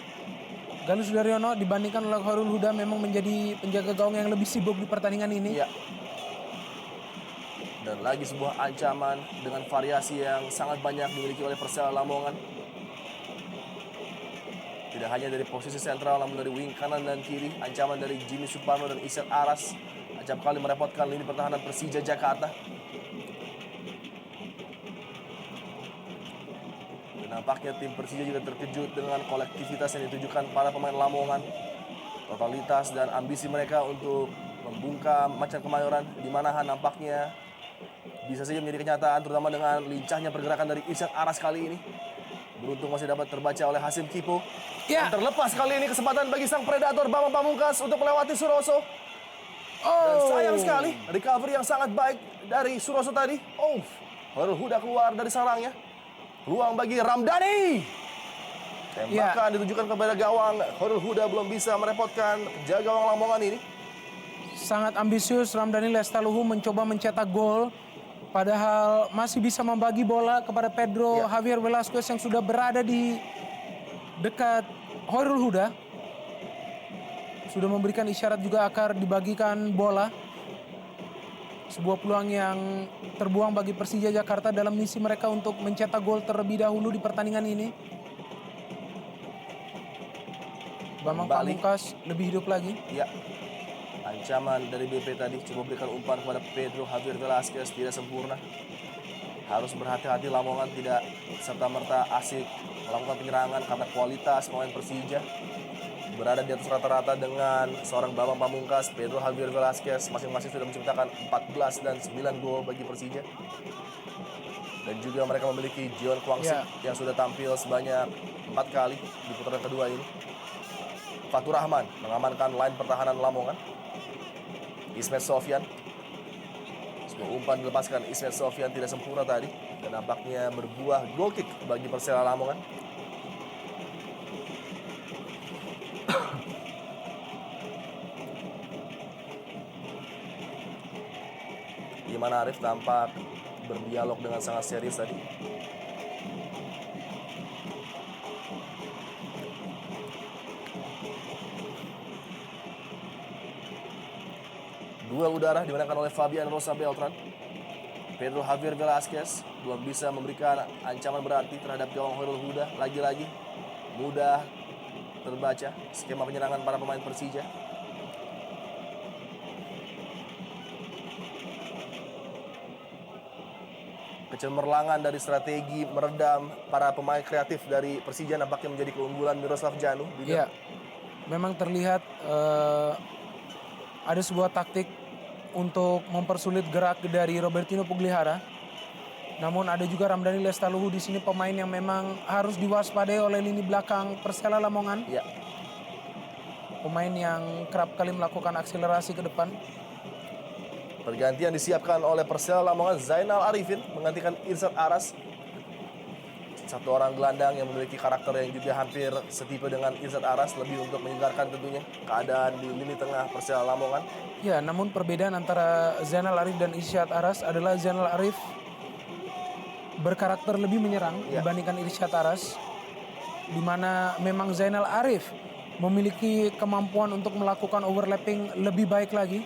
B: Galih Sudaryono dibandingkan oleh Khairul Huda memang menjadi penjaga gawang yang lebih sibuk di pertandingan ini.
A: Iya. Dan lagi sebuah ancaman dengan variasi yang sangat banyak dimiliki oleh Persela Lamongan. Tidak hanya dari posisi sentral namun dari wing kanan dan kiri. Ancaman dari Jimmy Suparno dan Iset Aras acap kali merepotkan lini pertahanan Persija Jakarta. Dan nampaknya tim Persija juga terkejut dengan kolektivitas yang ditujukan para pemain Lamongan. Totalitas dan ambisi mereka untuk membungkam Macan Kemayoran di Manahan nampaknya bisa saja menjadi kenyataan, terutama dengan lincahnya pergerakan dari Iset Aras kali ini. Beruntung masih dapat terbaca oleh Hasim Kipo.
B: Ya.
A: Dan terlepas kali ini kesempatan bagi sang predator Bambang Pamungkas untuk melewati Suroso. Dan sayang sekali recovery yang sangat baik dari Suroso tadi. Khairul Huda keluar dari sarangnya. Peluang bagi Ramdhani. Tembakan ditujukan kepada gawang. Khairul Huda belum bisa merepotkan penjaga gawang Lamongan ini.
B: Sangat ambisius Ramdhani Lestaluhu mencoba mencetak gol. Padahal masih bisa membagi bola kepada Pedro Javier Velasquez yang sudah berada di dekat Khairul Huda. Sudah memberikan isyarat juga akan dibagikan bola. Sebuah peluang yang terbuang bagi Persija Jakarta dalam misi mereka untuk mencetak gol terlebih dahulu di pertandingan ini. Bambang Pamungkas lebih hidup lagi.
A: Ya. Ancaman dari BP tadi coba berikan umpan kepada Pedro Javier Velasquez tidak sempurna. Harus berhati-hati Lamongan tidak serta-merta asik melakukan penyerangan karena kualitas pemain Persija berada di atas rata-rata dengan seorang Bambang Pamungkas, Pedro Javier Velasquez masing-masing sudah menciptakan 14 dan 9 gol bagi Persija. Dan juga mereka memiliki Jion Kwangsik yang sudah tampil sebanyak 4 kali di putaran kedua ini. Fatur Rahman mengamankan line pertahanan Lamongan. Ismet Sofyan. Sebuah umpan dilepaskan Ismet Sofyan tidak sempurna tadi. Dan nampaknya berbuah goal kick bagi Persela Lamongan. Iman Arif tampak berdialog dengan sangat serius tadi. Duel udara dimenangkan oleh Fabian Rosa Beltran. Pedro Javier Velasquez belum bisa memberikan ancaman berarti terhadap gawang Hoirul Huda. Lagi-lagi mudah terbaca skema penyerangan para pemain Persija. Kecemerlangan dari strategi meredam para pemain kreatif dari Persija nampaknya menjadi keunggulan Miroslav Janu.
B: Iya, memang terlihat ada sebuah taktik untuk mempersulit gerak dari Robertino Puglihara. Namun ada juga Ramdhani Lestaluhu di sini, pemain yang memang harus diwaspadai oleh lini belakang Persela Lamongan.
A: Ya,
B: Pemain yang kerap kali melakukan akselerasi ke depan.
A: pergantian disiapkan oleh Persela Lamongan. Zainal Arifin menggantikan Irsat Aras. Satu orang gelandang yang memiliki karakter yang juga hampir setipe dengan Irsat Aras, lebih untuk menyegarkan tentunya keadaan di lini tengah Persela Lamongan.
B: Ya, namun perbedaan antara Zainal Arif dan Irsyad Aras adalah Zainal Arif berkarakter lebih menyerang dibandingkan Irsyad Aras, di mana memang Zainal Arif memiliki kemampuan untuk melakukan overlapping lebih baik lagi.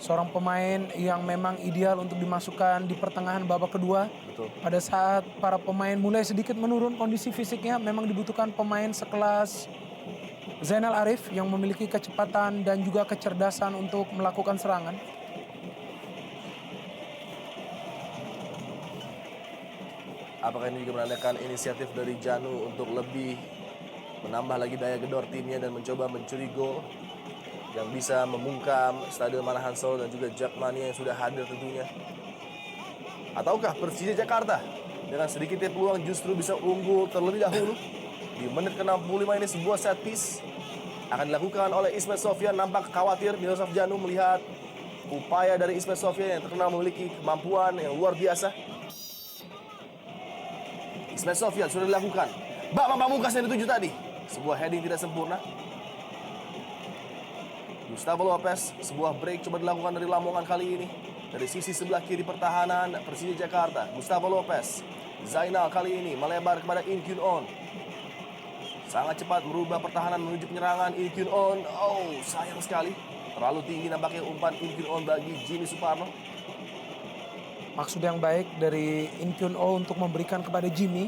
B: Seorang pemain yang memang ideal untuk dimasukkan di pertengahan babak kedua.
A: Betul.
B: Pada saat para pemain mulai sedikit menurun kondisi fisiknya, memang dibutuhkan pemain sekelas Zainal Arif yang memiliki kecepatan dan juga kecerdasan untuk melakukan serangan.
A: Apakah ini juga menandakan inisiatif dari Janu untuk lebih menambah lagi daya gedor timnya dan mencoba mencuri gol yang bisa membungkam Stadion Manahan Solo dan juga Jakmania yang sudah hadir tentunya? Ataukah Persija Jakarta dengan sedikitnya peluang justru bisa unggul terlebih dahulu? Di menit ke-65 ini sebuah set piece akan dilakukan oleh Ismet Sofyan. Nampak khawatir Miroslav Janu melihat upaya dari Ismet Sofyan yang terkenal memiliki kemampuan yang luar biasa. Ismet Sofyan sudah dilakukan. Bambang Pamungkas yang dituju tadi. Sebuah heading tidak sempurna. Gustavo Lopez, sebuah break coba dilakukan dari Lamongan kali ini. Dari sisi sebelah kiri pertahanan Persija Jakarta, Gustavo Lopez. Zainal kali ini melebar kepada In Kyun On. Sangat cepat merubah pertahanan menuju penyerangan In Kyun On. Oh, sayang sekali. Terlalu tinggi nampaknya umpan In Kyun On bagi Jimmy Suparno.
B: Maksud yang baik dari In Kyun Oh untuk memberikan kepada Jimmy,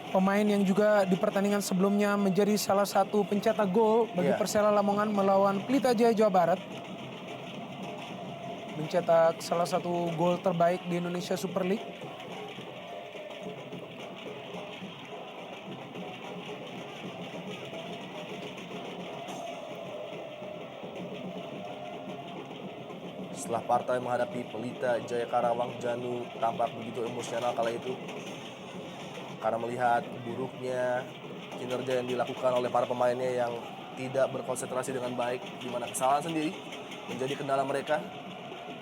B: pemain yang juga di pertandingan sebelumnya menjadi salah satu pencetak gol bagi Persela Lamongan melawan Pelita Jaya Jawa Barat. Mencetak salah satu gol terbaik di Indonesia Super League.
A: Setelah partai menghadapi Pelita Jaya Karawang, Janu tampak begitu emosional kala itu karena melihat buruknya kinerja yang dilakukan oleh para pemainnya yang tidak berkonsentrasi dengan baik, di mana kesalahan sendiri menjadi kendala mereka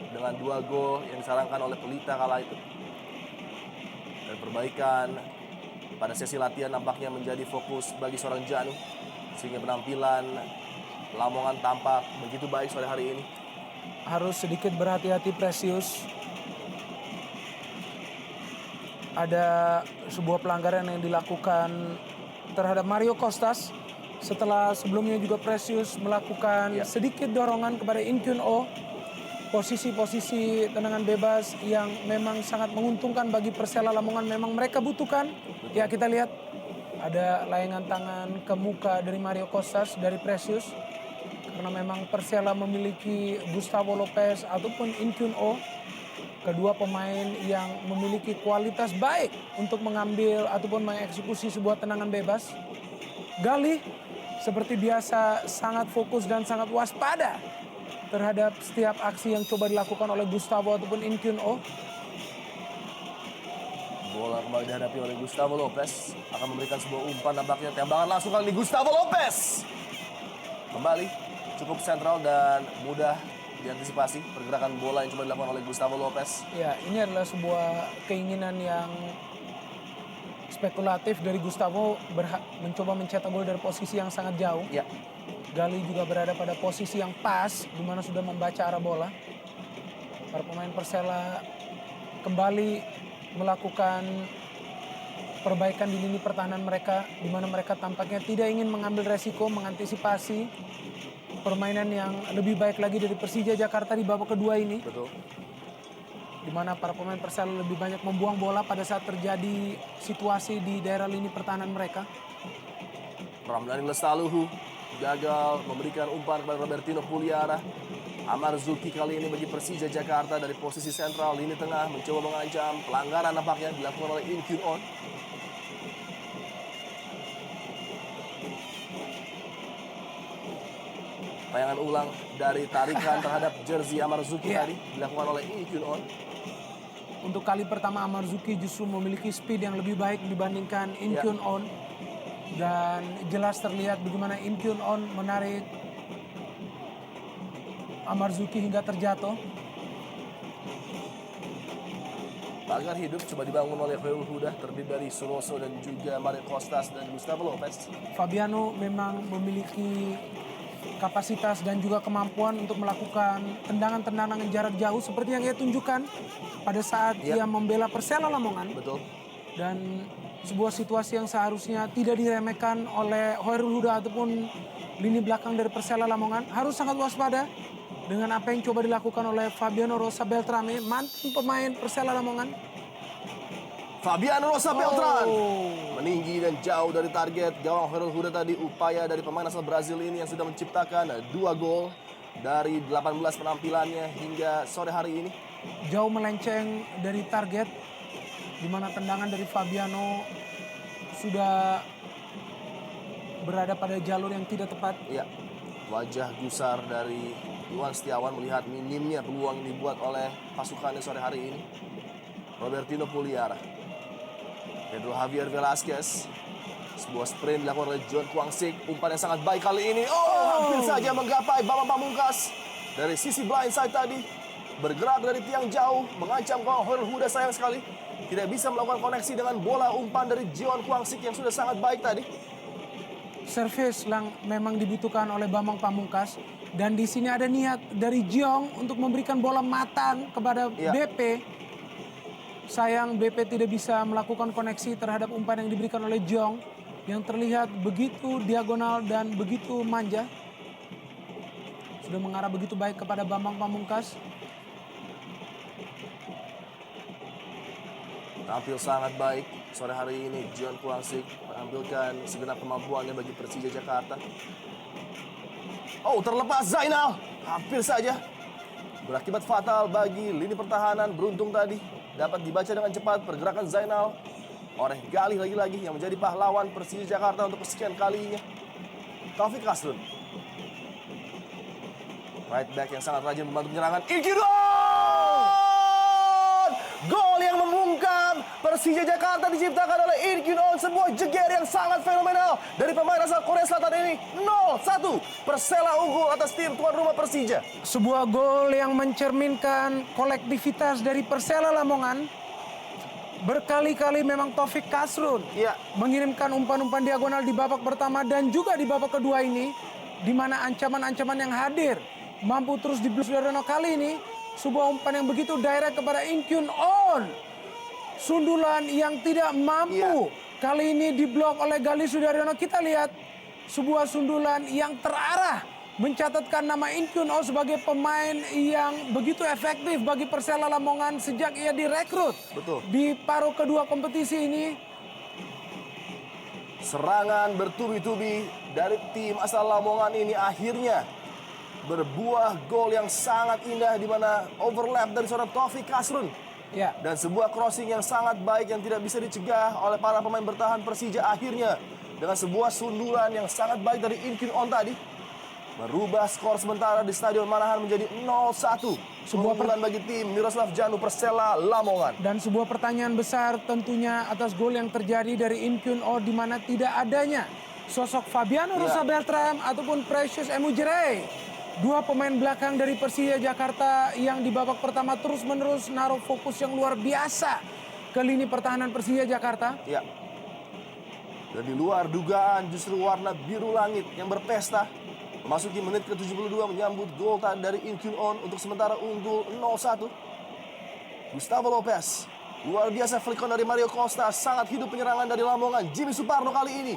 A: dengan 2 gol yang disarankan oleh Pelita kala itu. Dan perbaikan pada sesi latihan nampaknya menjadi fokus bagi seorang Janu, sehingga penampilan Lamongan tampak begitu baik sore hari ini.
B: Harus sedikit berhati-hati Precious. Ada sebuah pelanggaran yang dilakukan terhadap Mario Kostas setelah sebelumnya juga Precious melakukan sedikit dorongan kepada In Kyun Oh. Posisi-posisi tendangan bebas yang memang sangat menguntungkan bagi Persela Lamongan memang mereka butuhkan. Ya, kita lihat ada layangan tangan ke muka dari Mario Kostas dari Precious. Karena memang Persela memiliki Gustavo Lopez ataupun In Kyun Oh, kedua pemain yang memiliki kualitas baik untuk mengambil ataupun mengeksekusi sebuah tendangan bebas. Galih seperti biasa sangat fokus dan sangat waspada terhadap setiap aksi yang coba dilakukan oleh Gustavo ataupun In Kyun Oh.
A: Bola kembali dihadapi oleh Gustavo Lopez, akan memberikan sebuah umpan, nampaknya tembakan langsung kali ini Gustavo Lopez. Kembali cukup sentral dan mudah diantisipasi pergerakan bola yang coba dilakukan oleh Gustavo Lopez.
B: Ya, ini adalah sebuah keinginan yang spekulatif dari Gustavo mencoba mencetak gol dari posisi yang sangat jauh.
A: Ya.
B: Gali juga berada pada posisi yang pas di mana sudah membaca arah bola. Para pemain Persela kembali melakukan perbaikan di lini pertahanan mereka, di mana mereka tampaknya tidak ingin mengambil resiko, mengantisipasi permainan yang lebih baik lagi dari Persija Jakarta di babak kedua ini.
A: Betul.
B: Di mana para pemain Persela lebih banyak membuang bola pada saat terjadi situasi di daerah lini pertahanan mereka.
A: Ramdhani Lestaluhu gagal memberikan umpan kepada Robertino Puliara. Amar Zuki kali ini bagi Persija Jakarta dari posisi sentral lini tengah mencoba mengancam, pelanggaran nampaknya dilakukan oleh In Kyun On. Tayangan ulang dari tarikan terhadap jersey Amar Zuki
B: Iya.
A: tadi dilakukan oleh In Kyun On.
B: Untuk kali pertama Amar Zuki justru memiliki speed yang lebih baik dibandingkan In
A: Ya.
B: Kyun On. Dan jelas terlihat bagaimana In Kyun On menarik Amar Zuki hingga terjatuh.
A: Pagar hidup coba dibangun oleh Khairul Huda, terdiri dari Suroso dan juga Mario Costas dan Gustavo Lopez.
B: Fabiano memang memiliki kapasitas dan juga kemampuan untuk melakukan tendangan-tendangan jarak jauh seperti yang ia tunjukkan pada saat
A: Ya.
B: ia membela Persela Lamongan.
A: Betul.
B: Dan sebuah situasi yang seharusnya tidak diremehkan oleh Khairul Huda ataupun lini belakang dari Persela Lamongan. Harus sangat waspada dengan apa yang coba dilakukan oleh Fabiano Rosa Beltrame, mantan pemain Persela Lamongan.
A: Fabiano Rosa Beltran
B: Oh.
A: meninggi dan jauh dari target gawang Khairul Huda tadi. Upaya dari pemain asal Brazil ini yang sudah menciptakan 2 gol dari 18 penampilannya hingga sore hari ini.
B: Jauh melenceng dari target, di mana tendangan dari Fabiano sudah berada pada jalur yang tidak tepat.
A: Ya, wajah gusar dari Iwan Setiawan melihat minimnya peluang yang dibuat oleh pasukannya sore hari ini. Robertino Puliara, Pedro Javier Velasquez, sebuah sprint dilakukan oleh John Kwangsik. Umpan yang sangat baik kali ini. Hampir saja menggapai Bambang Pamungkas dari sisi blind side tadi. Bergerak dari tiang jauh, mengancam gawang Khairul Huda, sayang sekali. Tidak bisa melakukan koneksi dengan bola umpan dari John Kwangsik yang sudah sangat baik tadi.
B: Service yang memang dibutuhkan oleh Bambang Pamungkas, dan di sini ada niat dari Jiong untuk memberikan bola matang kepada
A: Iya.
B: BP. Sayang BP tidak bisa melakukan koneksi terhadap umpan yang diberikan oleh Jiong yang terlihat begitu diagonal dan begitu manja. Sudah mengarah begitu baik kepada Bambang Pamungkas.
A: Tampil sangat baik sore hari ini John Kwangsik menampilkan segenap kemampuannya bagi Persija Jakarta. Oh, terlepas Zainal, hampir saja berakibat fatal bagi lini pertahanan. Beruntung tadi dapat dibaca dengan cepat pergerakan Zainal oleh Galih lagi-lagi yang menjadi pahlawan Persija Jakarta untuk kesekian kalinya. Taufik Kasrun, right back yang sangat rajin membantu penyerangan. Ikiron! Gol yang membungkam Persija Jakarta diciptakan oleh In Kyun On. Sebuah jeger yang sangat fenomenal dari pemain asal Korea Selatan ini. 0-1 Persela unggul atas tim tuan rumah Persija.
B: Sebuah gol yang mencerminkan kolektivitas dari Persela Lamongan. Berkali-kali memang Taufik Kasrun
A: Iya,
B: mengirimkan umpan-umpan diagonal di babak pertama dan juga di babak kedua ini, di mana ancaman-ancaman yang hadir mampu terus diblok. Sudaryono kali ini sebuah umpan yang begitu direct kepada In Kyun On. Sundulan yang tidak mampu kali ini diblok oleh Galih Sudaryono. Kita lihat sebuah sundulan yang terarah mencatatkan nama In Kyun On sebagai pemain yang begitu efektif bagi Persela Lamongan sejak ia direkrut.
A: betul.
B: Di paruh kedua kompetisi ini.
A: Serangan bertubi-tubi dari tim asal Lamongan ini akhirnya berbuah gol yang sangat indah di mana overlap dari seorang Taufik Kasrun
B: Ya,
A: dan sebuah crossing yang sangat baik yang tidak bisa dicegah oleh para pemain bertahan Persija. Akhirnya dengan sebuah sundulan yang sangat baik dari In Kyun On tadi merubah skor sementara di Stadion Manahan menjadi 0-1.
B: Sebuah
A: keunggulan bagi tim Miroslav Janu Persela Lamongan.
B: dan sebuah pertanyaan besar tentunya atas gol yang terjadi dari In Kyun On, di mana tidak adanya sosok Fabiano Rosa Beltram ataupun Precious Emujere. Dua pemain belakang dari Persija Jakarta yang di babak pertama terus-menerus naruh fokus yang luar biasa ke lini pertahanan Persija Jakarta.
A: Ya. Dan di luar dugaan justru warna biru langit yang berpesta memasuki menit ke-72 menyambut gol dari In Kyun On untuk sementara unggul 0-1. Gustavo Lopez Luar biasa flick on dari Mario Costa. Sangat hidup penyerangan dari Lamongan. Jimmy Suparno kali ini.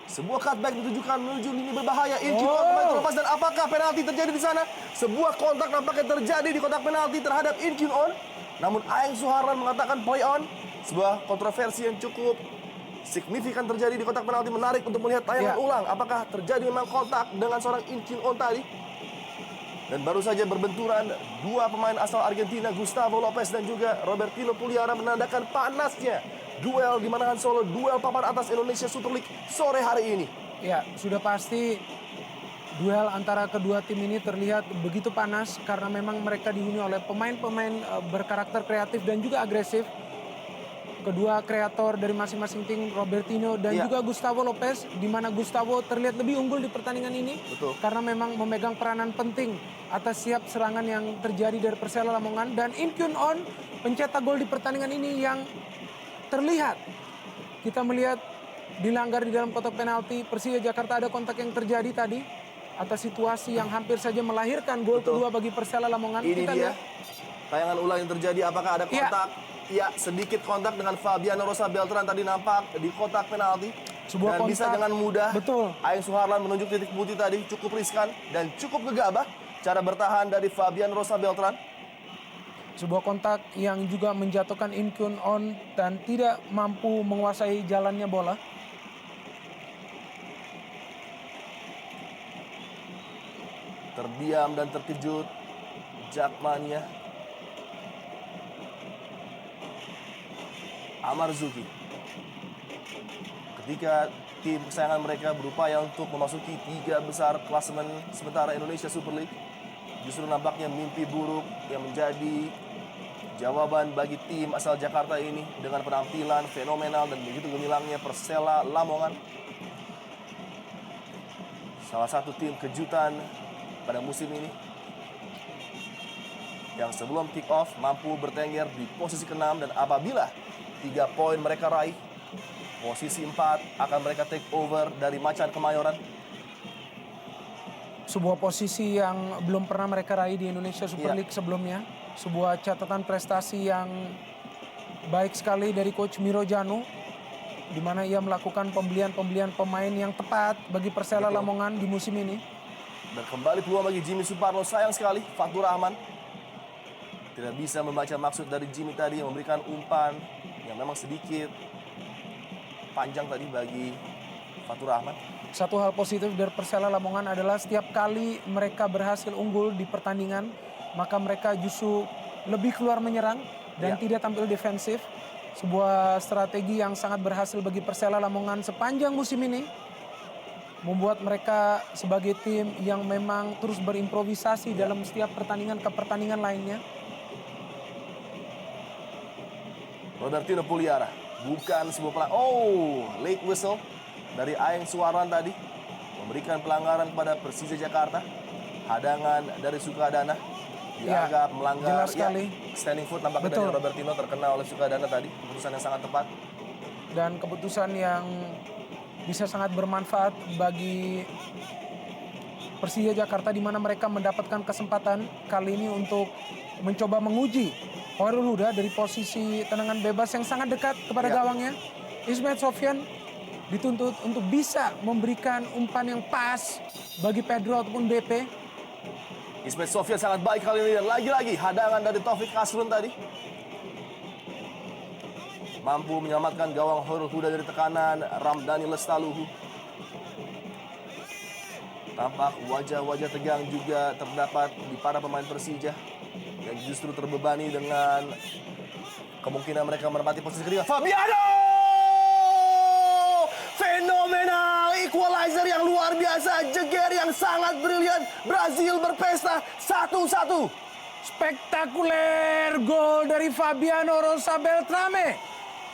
A: Sebuah cutback ditujukan menuju lini berbahaya. Inkyun On kembali terlepas dan apakah penalti terjadi di sana? Sebuah kontak nampaknya terjadi di kotak penalti terhadap Inkyun On. Namun Aeng Suharlan mengatakan play on. Sebuah kontroversi yang cukup signifikan terjadi di kotak penalti. Menarik untuk melihat tayangan ulang. Apakah terjadi memang kontak dengan seorang Inkyun On tadi? Dan baru saja berbenturan dua pemain asal Argentina, Gustavo Lopez dan juga Robertino Puliara, menandakan panasnya duel di Manahan Solo, duel papan atas Indonesia Super League sore hari ini.
B: Ya, sudah pasti duel antara kedua tim ini terlihat begitu panas karena memang mereka dihuni oleh pemain-pemain berkarakter kreatif dan juga agresif. Kedua kreator dari masing-masing tim, Robertino dan juga Gustavo Lopez, di mana Gustavo terlihat lebih unggul di pertandingan ini.
A: Betul.
B: Karena memang memegang peranan penting atas siap serangan yang terjadi dari Persela Lamongan. Dan Inkyun On pencetak gol di pertandingan ini yang terlihat. Kita melihat dilanggar di dalam kotak penalti. Persija Jakarta ada kontak yang terjadi tadi atas situasi yang hampir saja melahirkan gol kedua bagi Persela Lamongan.
A: Ini
B: kita
A: dia
B: lihat.
A: tayangan ulang yang terjadi. Apakah ada kontak? Ya, sedikit kontak dengan Fabiano Rosa Beltran tadi nampak di kotak penalti.
B: Sebuah
A: dan bisa
B: kontak.
A: dengan mudah
B: Betul.
A: Aeng Suharlan menunjuk titik putih tadi. Cukup riskan dan cukup gegabah cara bertahan dari Fabiano Rosa Beltran.
B: Sebuah kontak yang juga menjatuhkan Inkyun On dan tidak mampu menguasai jalannya bola.
A: Terdiam dan terkejut Jakmania. Amarzuki. Ketika tim kesayangan mereka berupaya untuk memasuki 3 besar klasemen sementara Indonesia Super League, justru nampaknya mimpi buruk yang menjadi jawaban bagi tim asal Jakarta ini dengan penampilan fenomenal dan begitu gemilangnya Persela Lamongan. Salah satu tim kejutan pada musim ini yang sebelum kick off mampu bertengger di posisi ke-6, dan apabila 3 poin mereka raih, posisi 4 akan mereka take over dari Macan Kemayoran.
B: Sebuah posisi yang belum pernah mereka raih di Indonesia Super League sebelumnya. Sebuah catatan prestasi yang baik sekali dari Coach Miro Janu, di mana ia melakukan pembelian pemain yang tepat bagi Persela Lamongan di musim ini.
A: Dan kembali peluang bagi Jimmy Suparno. Sayang sekali Fatur Rahman tidak bisa membaca maksud dari Jimmy tadi yang memberikan umpan yang memang sedikit panjang tadi bagi Fatur Rahman.
B: Satu hal positif dari Persela Lamongan adalah setiap kali mereka berhasil unggul di pertandingan, maka mereka justru lebih keluar menyerang dan tidak tampil defensif. Sebuah strategi yang sangat berhasil bagi Persela Lamongan sepanjang musim ini, membuat mereka sebagai tim yang memang terus berimprovisasi dalam setiap pertandingan ke pertandingan lainnya.
A: Robertino Puliara, bukan sebuah pelanggaran. Late whistle dari Aeng Suharlan tadi memberikan pelanggaran kepada Persija Jakarta. Hadangan dari Sukadana dianggap melanggar.
B: Jelas sekali.
A: Standing foot nampaknya dari Robertino terkena oleh Sukadana tadi. Keputusan yang sangat tepat.
B: Dan keputusan yang bisa sangat bermanfaat bagi Persija Jakarta, di mana mereka mendapatkan kesempatan kali ini untuk mencoba menguji Hoirul Huda dari posisi tendangan bebas yang sangat dekat kepada gawangnya. Ismet Sofyan dituntut untuk bisa memberikan umpan yang pas bagi Pedro ataupun BP.
A: Ismet Sofyan sangat baik kali ini, dan lagi-lagi hadangan dari Taufik Hasrun tadi mampu menyelamatkan gawang Hoirul Huda dari tekanan Ramdhani Lestaluhu. Tampak wajah-wajah tegang juga terdapat di para pemain Persija yang justru terbebani dengan kemungkinan mereka menempati posisi ketiga. Fabiano! Fenomenal equalizer yang luar biasa, jeger yang sangat brilian. Brazil berpesta 1-1.
B: Spektakuler gol dari Fabiano Rosa Beltrame,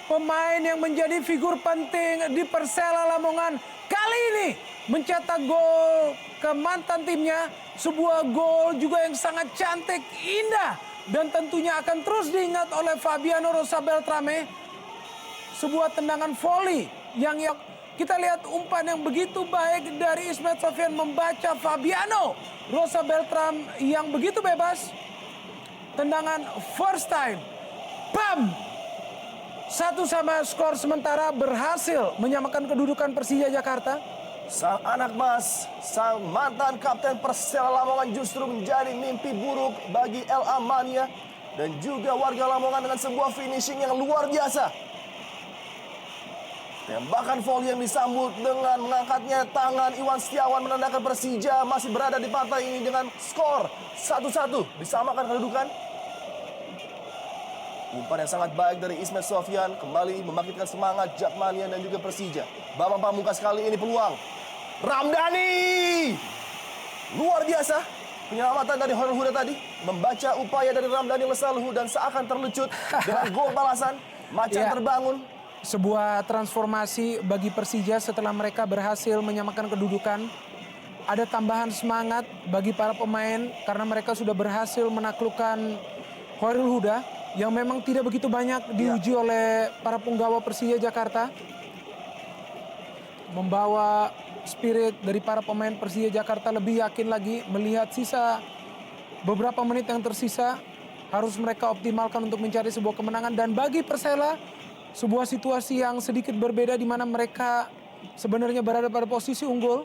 B: pemain yang menjadi figur penting di Persela Lamongan. Kali ini mencetak gol ke mantan timnya. Sebuah gol juga yang sangat cantik, indah, dan tentunya akan terus diingat oleh Fabiano Rosa Beltrame. Sebuah tendangan volley yang kita lihat umpan yang begitu baik dari Ismet Sofyan membaca Fabiano Rosa Beltrame yang begitu bebas. Tendangan first time. Bam! 1 sama skor sementara berhasil menyamakan kedudukan Persija Jakarta.
A: Sang anak emas, sang mantan kapten Persela Lamongan justru menjadi mimpi buruk bagi LA Mania dan juga warga Lamongan dengan sebuah finishing yang luar biasa. Tembakan volley yang disambut dengan mengangkatnya tangan Iwan Setiawan menandakan Persija masih berada di partai ini dengan skor 1-1, disamakan kedudukan. Umpan yang sangat baik dari Ismet Sofyan kembali membangkitkan semangat Jakmania dan juga Persija. Bambang Pamungkas kali ini peluang. Ramdhani! Luar biasa. Penyelamatan dari Hoirul Huda tadi. Membaca upaya dari Ramdhani Lesaluhu dan seakan terlecut dengan gol balasan. Macan terbangun.
B: Sebuah transformasi bagi Persija setelah mereka berhasil menyamakan kedudukan. Ada tambahan semangat bagi para pemain karena mereka sudah berhasil menaklukkan Hoirul Huda yang memang tidak begitu banyak diuji oleh para punggawa Persija Jakarta. Membawa spirit dari para pemain Persija Jakarta lebih yakin lagi melihat sisa beberapa menit yang tersisa. Harus mereka optimalkan untuk mencari sebuah kemenangan. Dan bagi Persela, sebuah situasi yang sedikit berbeda di mana mereka sebenarnya berada pada posisi unggul.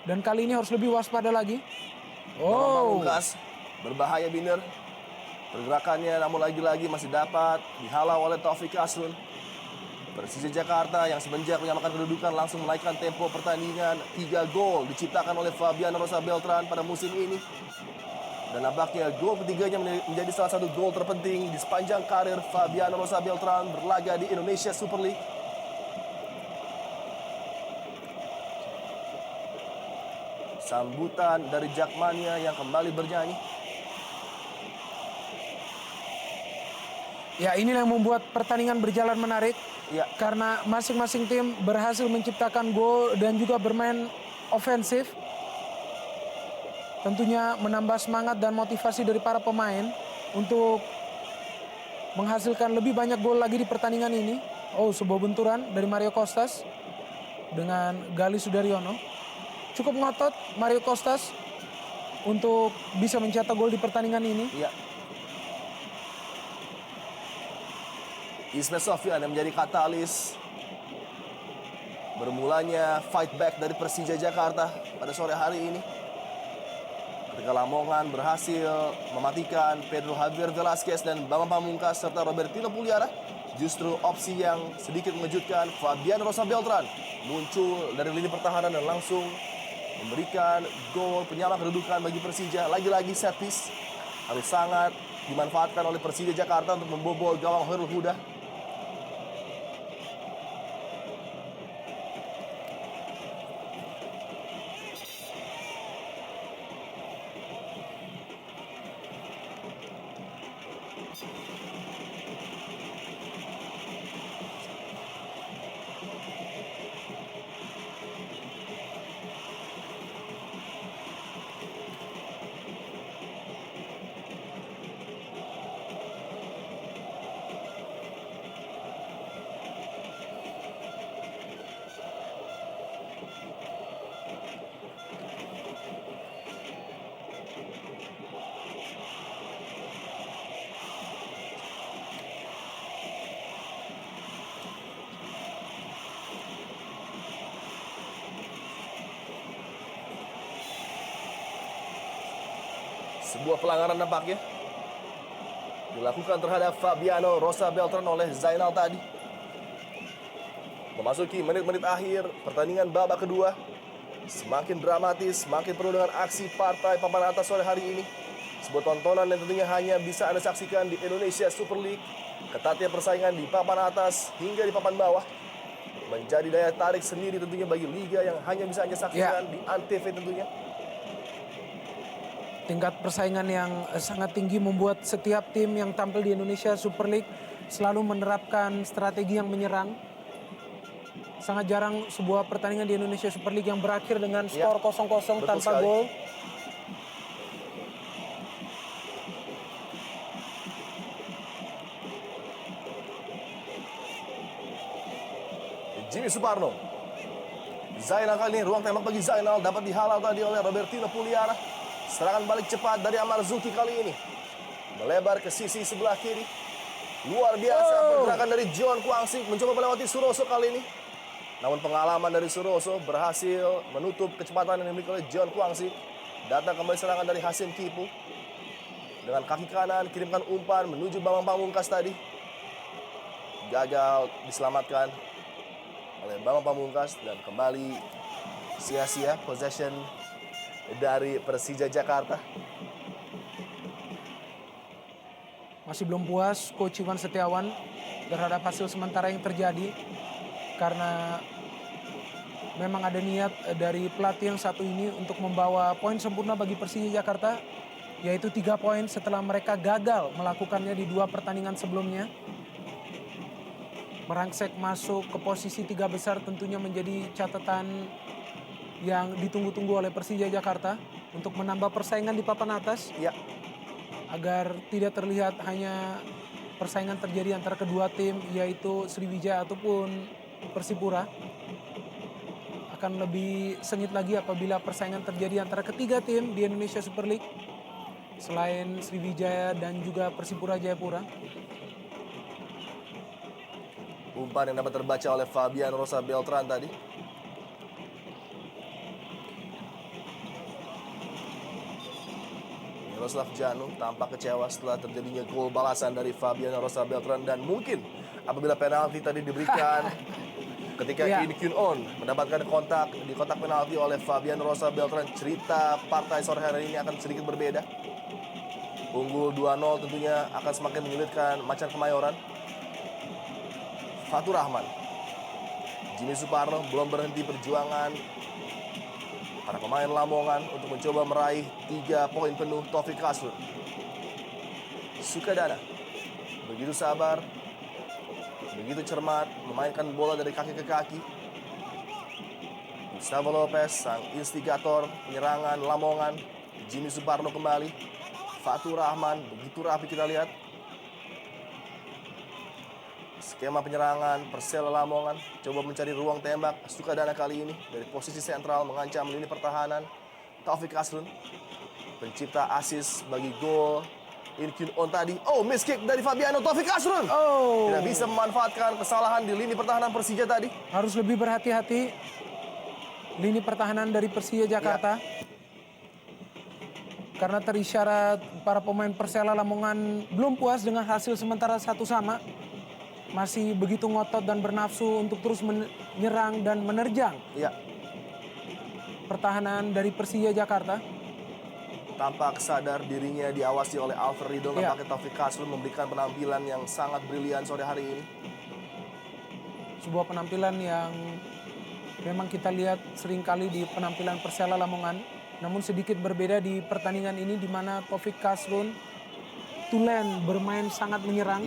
B: Dan kali ini harus lebih waspada lagi.
A: Oh, Pamungkas berbahaya Binder. Pergerakannya namun lagi-lagi masih dapat dihalau oleh Taufik Asun. Persija Jakarta yang semenjak menyamakan kedudukan langsung menaikkan tempo pertandingan. 3 gol diciptakan oleh Fabiano Rosa Beltran pada musim ini. Dan nampaknya gol ketiganya menjadi salah satu gol terpenting di sepanjang karir Fabiano Rosa Beltran berlaga di Indonesia Super League. Sambutan dari Jakmania yang kembali bernyanyi.
B: Ya, inilah yang membuat pertandingan berjalan menarik.
A: Ya.
B: Karena masing-masing tim berhasil menciptakan gol dan juga bermain ofensif. Tentunya menambah semangat dan motivasi dari para pemain untuk menghasilkan lebih banyak gol lagi di pertandingan ini. Oh, sebuah benturan dari Mario Kostas dengan Gali Sudaryono. Cukup ngotot Mario Kostas untuk bisa mencetak gol di pertandingan ini.
A: Ya. Ismet Sofyan yang menjadi katalis bermulanya fight back dari Persija Jakarta pada sore hari ini. Ketika Lamongan berhasil mematikan Pedro Javier Velasquez dan Bambang Pamungkas serta Robertino Puliara, justru opsi yang sedikit mengejutkan Fabiano Rosa Beltran muncul dari lini pertahanan dan langsung memberikan gol penyama kedudukan bagi Persija. Lagi-lagi set piece harus sangat dimanfaatkan oleh Persija Jakarta untuk membobol gawang Hoirul Huda. Sebuah pelanggaran nampaknya dilakukan terhadap Fabiano Rosa Beltran oleh Zainal tadi. Memasuki menit-menit akhir pertandingan babak kedua. Semakin dramatis, semakin penuh dengan aksi partai papan atas sore hari ini. Sebuah tontonan yang tentunya hanya bisa Anda saksikan di Indonesia Super League. Ketatnya persaingan di papan atas hingga di papan bawah menjadi daya tarik sendiri tentunya bagi liga yang hanya bisa Anda saksikan di Antv tentunya.
B: Tingkat persaingan yang sangat tinggi membuat setiap tim yang tampil di Indonesia Super League selalu menerapkan strategi yang menyerang. Sangat jarang sebuah pertandingan di Indonesia Super League yang berakhir dengan skor 0-0 tanpa gol.
A: Jimmy Suparno. Zainal kali ini ruang tembak bagi Zainal dapat dihalau tadi oleh Robertino Puliara. Serangan balik cepat dari Amar Zuki kali ini. Melebar ke sisi sebelah kiri. Luar biasa pergerakan dari John Kwangsi mencoba melewati Suroso kali ini. Namun pengalaman dari Suroso berhasil menutup kecepatan yang dimiliki oleh John Kwangsi. Datang kembali serangan dari Hasim Kipu. Dengan kaki kanan kirimkan umpan menuju Bambang Pamungkas tadi. Gagal diselamatkan oleh Bambang Pamungkas dan kembali sia-sia possession dari Persija Jakarta.
B: Masih belum puas Coach Iwan Setiawan terhadap hasil sementara yang terjadi. Karena memang ada niat dari pelatih yang satu ini untuk membawa poin sempurna bagi Persija Jakarta. Yaitu 3 poin setelah mereka gagal melakukannya di 2 pertandingan sebelumnya. Merangsek masuk ke posisi 3 besar tentunya menjadi catatan yang ditunggu-tunggu oleh Persija Jakarta. Untuk menambah persaingan di papan atas.
A: Ya.
B: Agar tidak terlihat hanya persaingan terjadi antara kedua tim yaitu Sriwijaya ataupun Persipura. Akan lebih sengit lagi apabila persaingan terjadi antara ketiga tim di Indonesia Super League selain Sriwijaya dan juga Persipura Jayapura.
A: Umpan yang dapat terbaca oleh Fabian Rosa Beltran tadi. Miroslav Janu tampak kecewa setelah terjadinya gol balasan dari Fabian Rosa Beltran. Dan mungkin apabila penalti tadi diberikan ketika Kim Kyun On mendapatkan kontak di kotak penalti oleh Fabian Rosa Beltran, cerita partai sore hari ini akan sedikit berbeda. Unggul 2-0 tentunya akan semakin menyulitkan Macan Kemayoran. Fatur Rahman, Jimmy Suparno belum berhenti perjuangan para pemain Lamongan untuk mencoba meraih 3 poin penuh. Taufik Kasrun, Sukadana begitu sabar, begitu cermat memainkan bola dari kaki ke kaki. Gustavo Lopez, sang instigator penyerangan Lamongan. Jimmy Suparno kembali. Fatur Rahman begitu rapi kita lihat. Skema penyerangan Persela Lamongan coba mencari ruang tembak. Sukadana kali ini dari posisi sentral mengancam lini pertahanan. Taufik Kasrun, pencipta asis bagi gol In Kyun On tadi. Oh, miss kick dari Fabiano. Taufik Kasrun tidak bisa memanfaatkan kesalahan di lini pertahanan Persija tadi.
B: Harus lebih berhati-hati lini pertahanan dari Persija Jakarta. Karena terisyarat para pemain Persela Lamongan belum puas dengan hasil sementara 1-1. Masih begitu ngotot dan bernafsu untuk terus menyerang dan menerjang pertahanan dari Persija Jakarta.
A: Tampak sadar dirinya diawasi oleh Alfred Riedel. Nampaknya Taufik Kasrun memberikan penampilan yang sangat brilian sore hari ini.
B: Sebuah penampilan yang memang kita lihat seringkali di penampilan Persela Lamongan. Namun sedikit berbeda di pertandingan ini di mana Taufik Kasrun tulen bermain sangat menyerang.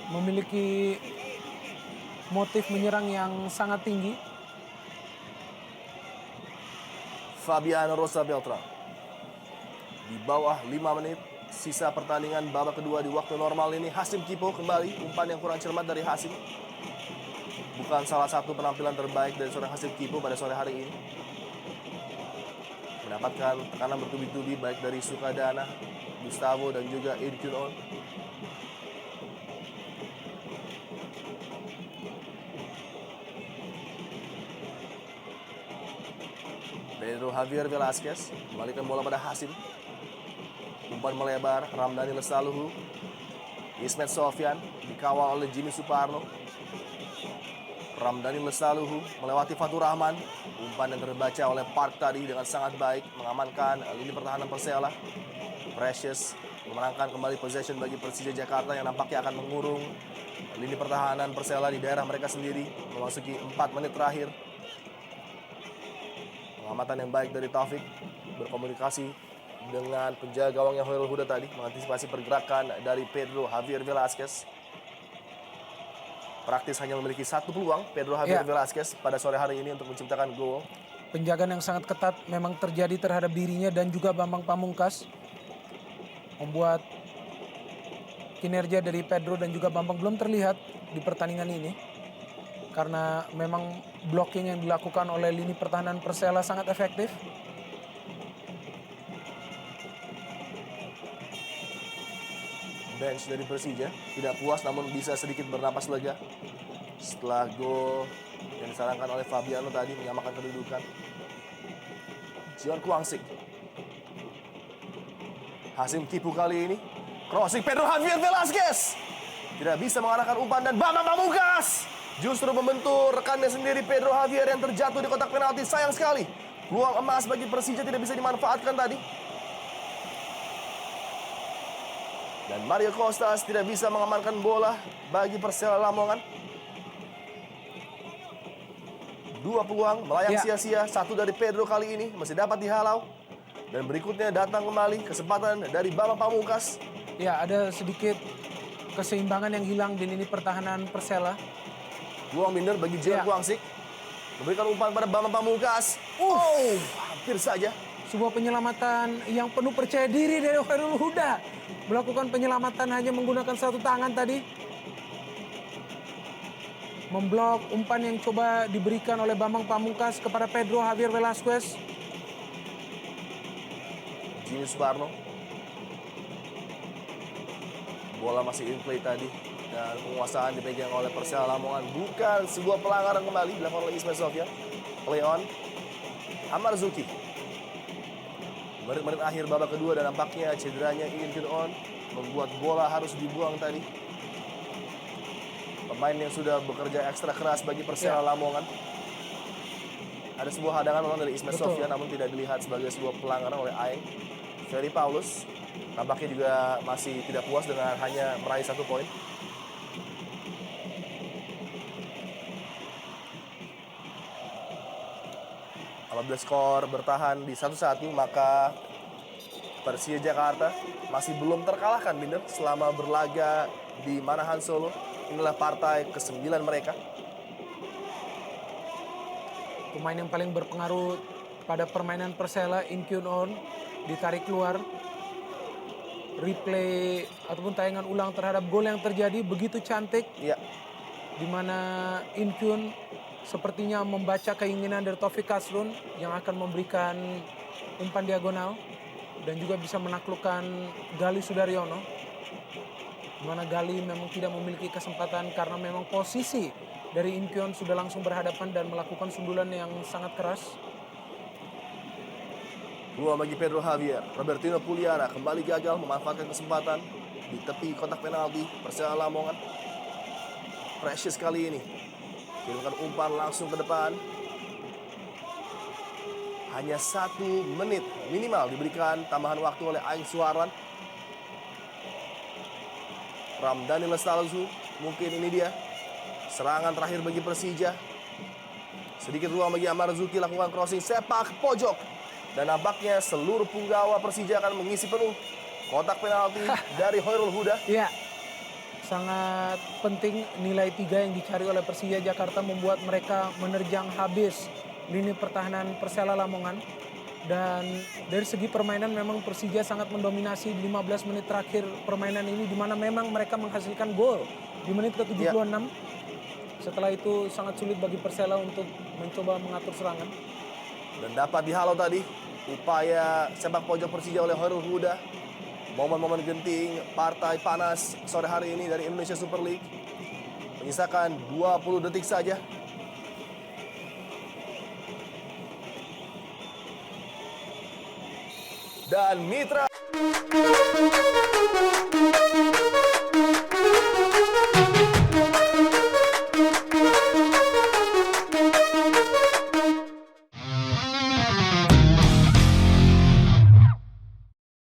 B: Memiliki motif menyerang yang sangat tinggi.
A: Fabiano Rosa Beltran. Di bawah 5 menit sisa pertandingan babak kedua di waktu normal ini. Hasim Kipo kembali. Umpan yang kurang cermat dari Hasim. Bukan salah satu penampilan terbaik dari seorang Hasim Kipo pada sore hari ini. Mendapatkan tekanan bertubi-tubi baik dari Sukadana, Gustavo dan juga In Kyun On. Pedro Javier Velasquez kembalikan bola pada Hasim. Umpan melebar, Ramdhani Lestaluhu. Ismet Sofyan dikawal oleh Jimmy Suparno. Ramdhani Lestaluhu melewati Fatur Rahman. Umpan yang terbaca oleh Park tadi dengan sangat baik mengamankan lini pertahanan Persela. Precious memenangkan kembali possession bagi Persija Jakarta yang nampaknya akan mengurung lini pertahanan Persela di daerah mereka sendiri memasuki 4 menit terakhir. Pengamatan yang baik dari Taufik, berkomunikasi dengan penjaga gawangnya Hoirul Huda tadi, mengantisipasi pergerakan dari Pedro Javier Velasquez. Praktis hanya memiliki 1 peluang Pedro Javier Velasquez pada sore hari ini untuk menciptakan gol.
B: Penjagaan yang sangat ketat memang terjadi terhadap dirinya dan juga Bambang Pamungkas. Membuat kinerja dari Pedro dan juga Bambang belum terlihat di pertandingan ini. Karena memang blocking yang dilakukan oleh lini pertahanan Persela sangat efektif.
A: bench dari Persija. Tidak puas namun bisa sedikit bernapas lega setelah gol yang disarankan oleh Fabiano tadi menyamakan kedudukan. Jion Kwangsik. Hasim Kipu kali ini. Crossing Pedro Javier Velasquez. Tidak bisa mengarahkan umpan dan Bambang Pamungkas justru membentur rekannya sendiri Pedro Javier yang terjatuh di kotak penalti. Sayang sekali. Peluang emas bagi Persija tidak bisa dimanfaatkan tadi. Dan Mario Costas tidak bisa mengamankan bola bagi Persela Lamongan. Dua peluang melayang sia-sia. Satu dari Pedro kali ini masih dapat dihalau. Dan berikutnya datang kembali kesempatan dari Bambang Pamungkas.
B: Ya, ada sedikit keseimbangan yang hilang di lini pertahanan Persela.
A: Peluang minder bagi Jion Kwangsik. Memberikan umpan pada Bambang Pamungkas. Hampir saja.
B: Sebuah penyelamatan yang penuh percaya diri dari Khairul Huda. Melakukan penyelamatan hanya menggunakan satu tangan tadi. Memblok umpan yang coba diberikan oleh Bambang Pamungkas kepada Pedro Javier Velasquez.
A: Jimmy Suparno. Bola masih in play tadi. Dan penguasaan dipegang oleh Persela Lamongan. Bukan sebuah pelanggaran kembali dilakukan oleh Ismail Sofyan. Play on. Amarzuki. Menit-menit akhir babak kedua dan nampaknya cederanya ingin on. Membuat bola harus dibuang tadi. Pemain yang sudah bekerja ekstra keras bagi Persela Lamongan. Ada sebuah hadangan memang dari Ismail Sofyan namun tidak dilihat sebagai sebuah pelanggaran oleh Aeng. Ferry Paulus nampaknya juga masih tidak puas dengan hanya meraih 1 poin. Apabila skor bertahan di 1-1 maka Persija Jakarta masih belum terkalahkan Binder selama berlaga di Manahan Solo. Inilah partai ke-9 mereka.
B: Pemain yang paling berpengaruh pada permainan Persela, In Kyun On, ditarik keluar. Replay ataupun tayangan ulang terhadap gol yang terjadi begitu cantik.
A: Iya.
B: Di mana In Kyun sepertinya membaca keinginan dari Taufik Kasrun yang akan memberikan umpan diagonal dan juga bisa menaklukkan Gali Sudaryono. Di mana Gali memang tidak memiliki kesempatan karena memang posisi dari In Kyun sudah langsung berhadapan dan melakukan sundulan yang sangat keras.
A: Peluang bagi Pedro Javier. Robertino Puliana kembali gagal memanfaatkan kesempatan di tepi kotak penalti Persela Lamongan. Precious kali ini. Kirimkan umpan langsung ke depan. Hanya 1 menit minimal diberikan tambahan waktu oleh Aeng Suaran. Ramdhani Lestaluhu, mungkin ini dia. Serangan terakhir bagi Persija. Sedikit ruang bagi Amarzuki lakukan crossing sepak pojok. Dan nampaknya seluruh punggawa Persija akan mengisi penuh kotak penalti dari Khairul Huda.
B: Iya. Sangat penting nilai 3 yang dicari oleh Persija Jakarta membuat mereka menerjang habis lini pertahanan Persela Lamongan. Dan dari segi permainan memang Persija sangat mendominasi di 15 menit terakhir permainan ini, di mana memang mereka menghasilkan gol di menit ke-76. Setelah itu sangat sulit bagi Persela untuk mencoba mengatur serangan.
A: Dan dapat dihalau tadi upaya sepak pojok Persija oleh Khairul Huda. Momen-momen genting partai panas sore hari ini dari Indonesia Super League. Menyisakan 20 detik saja. Dan Mitra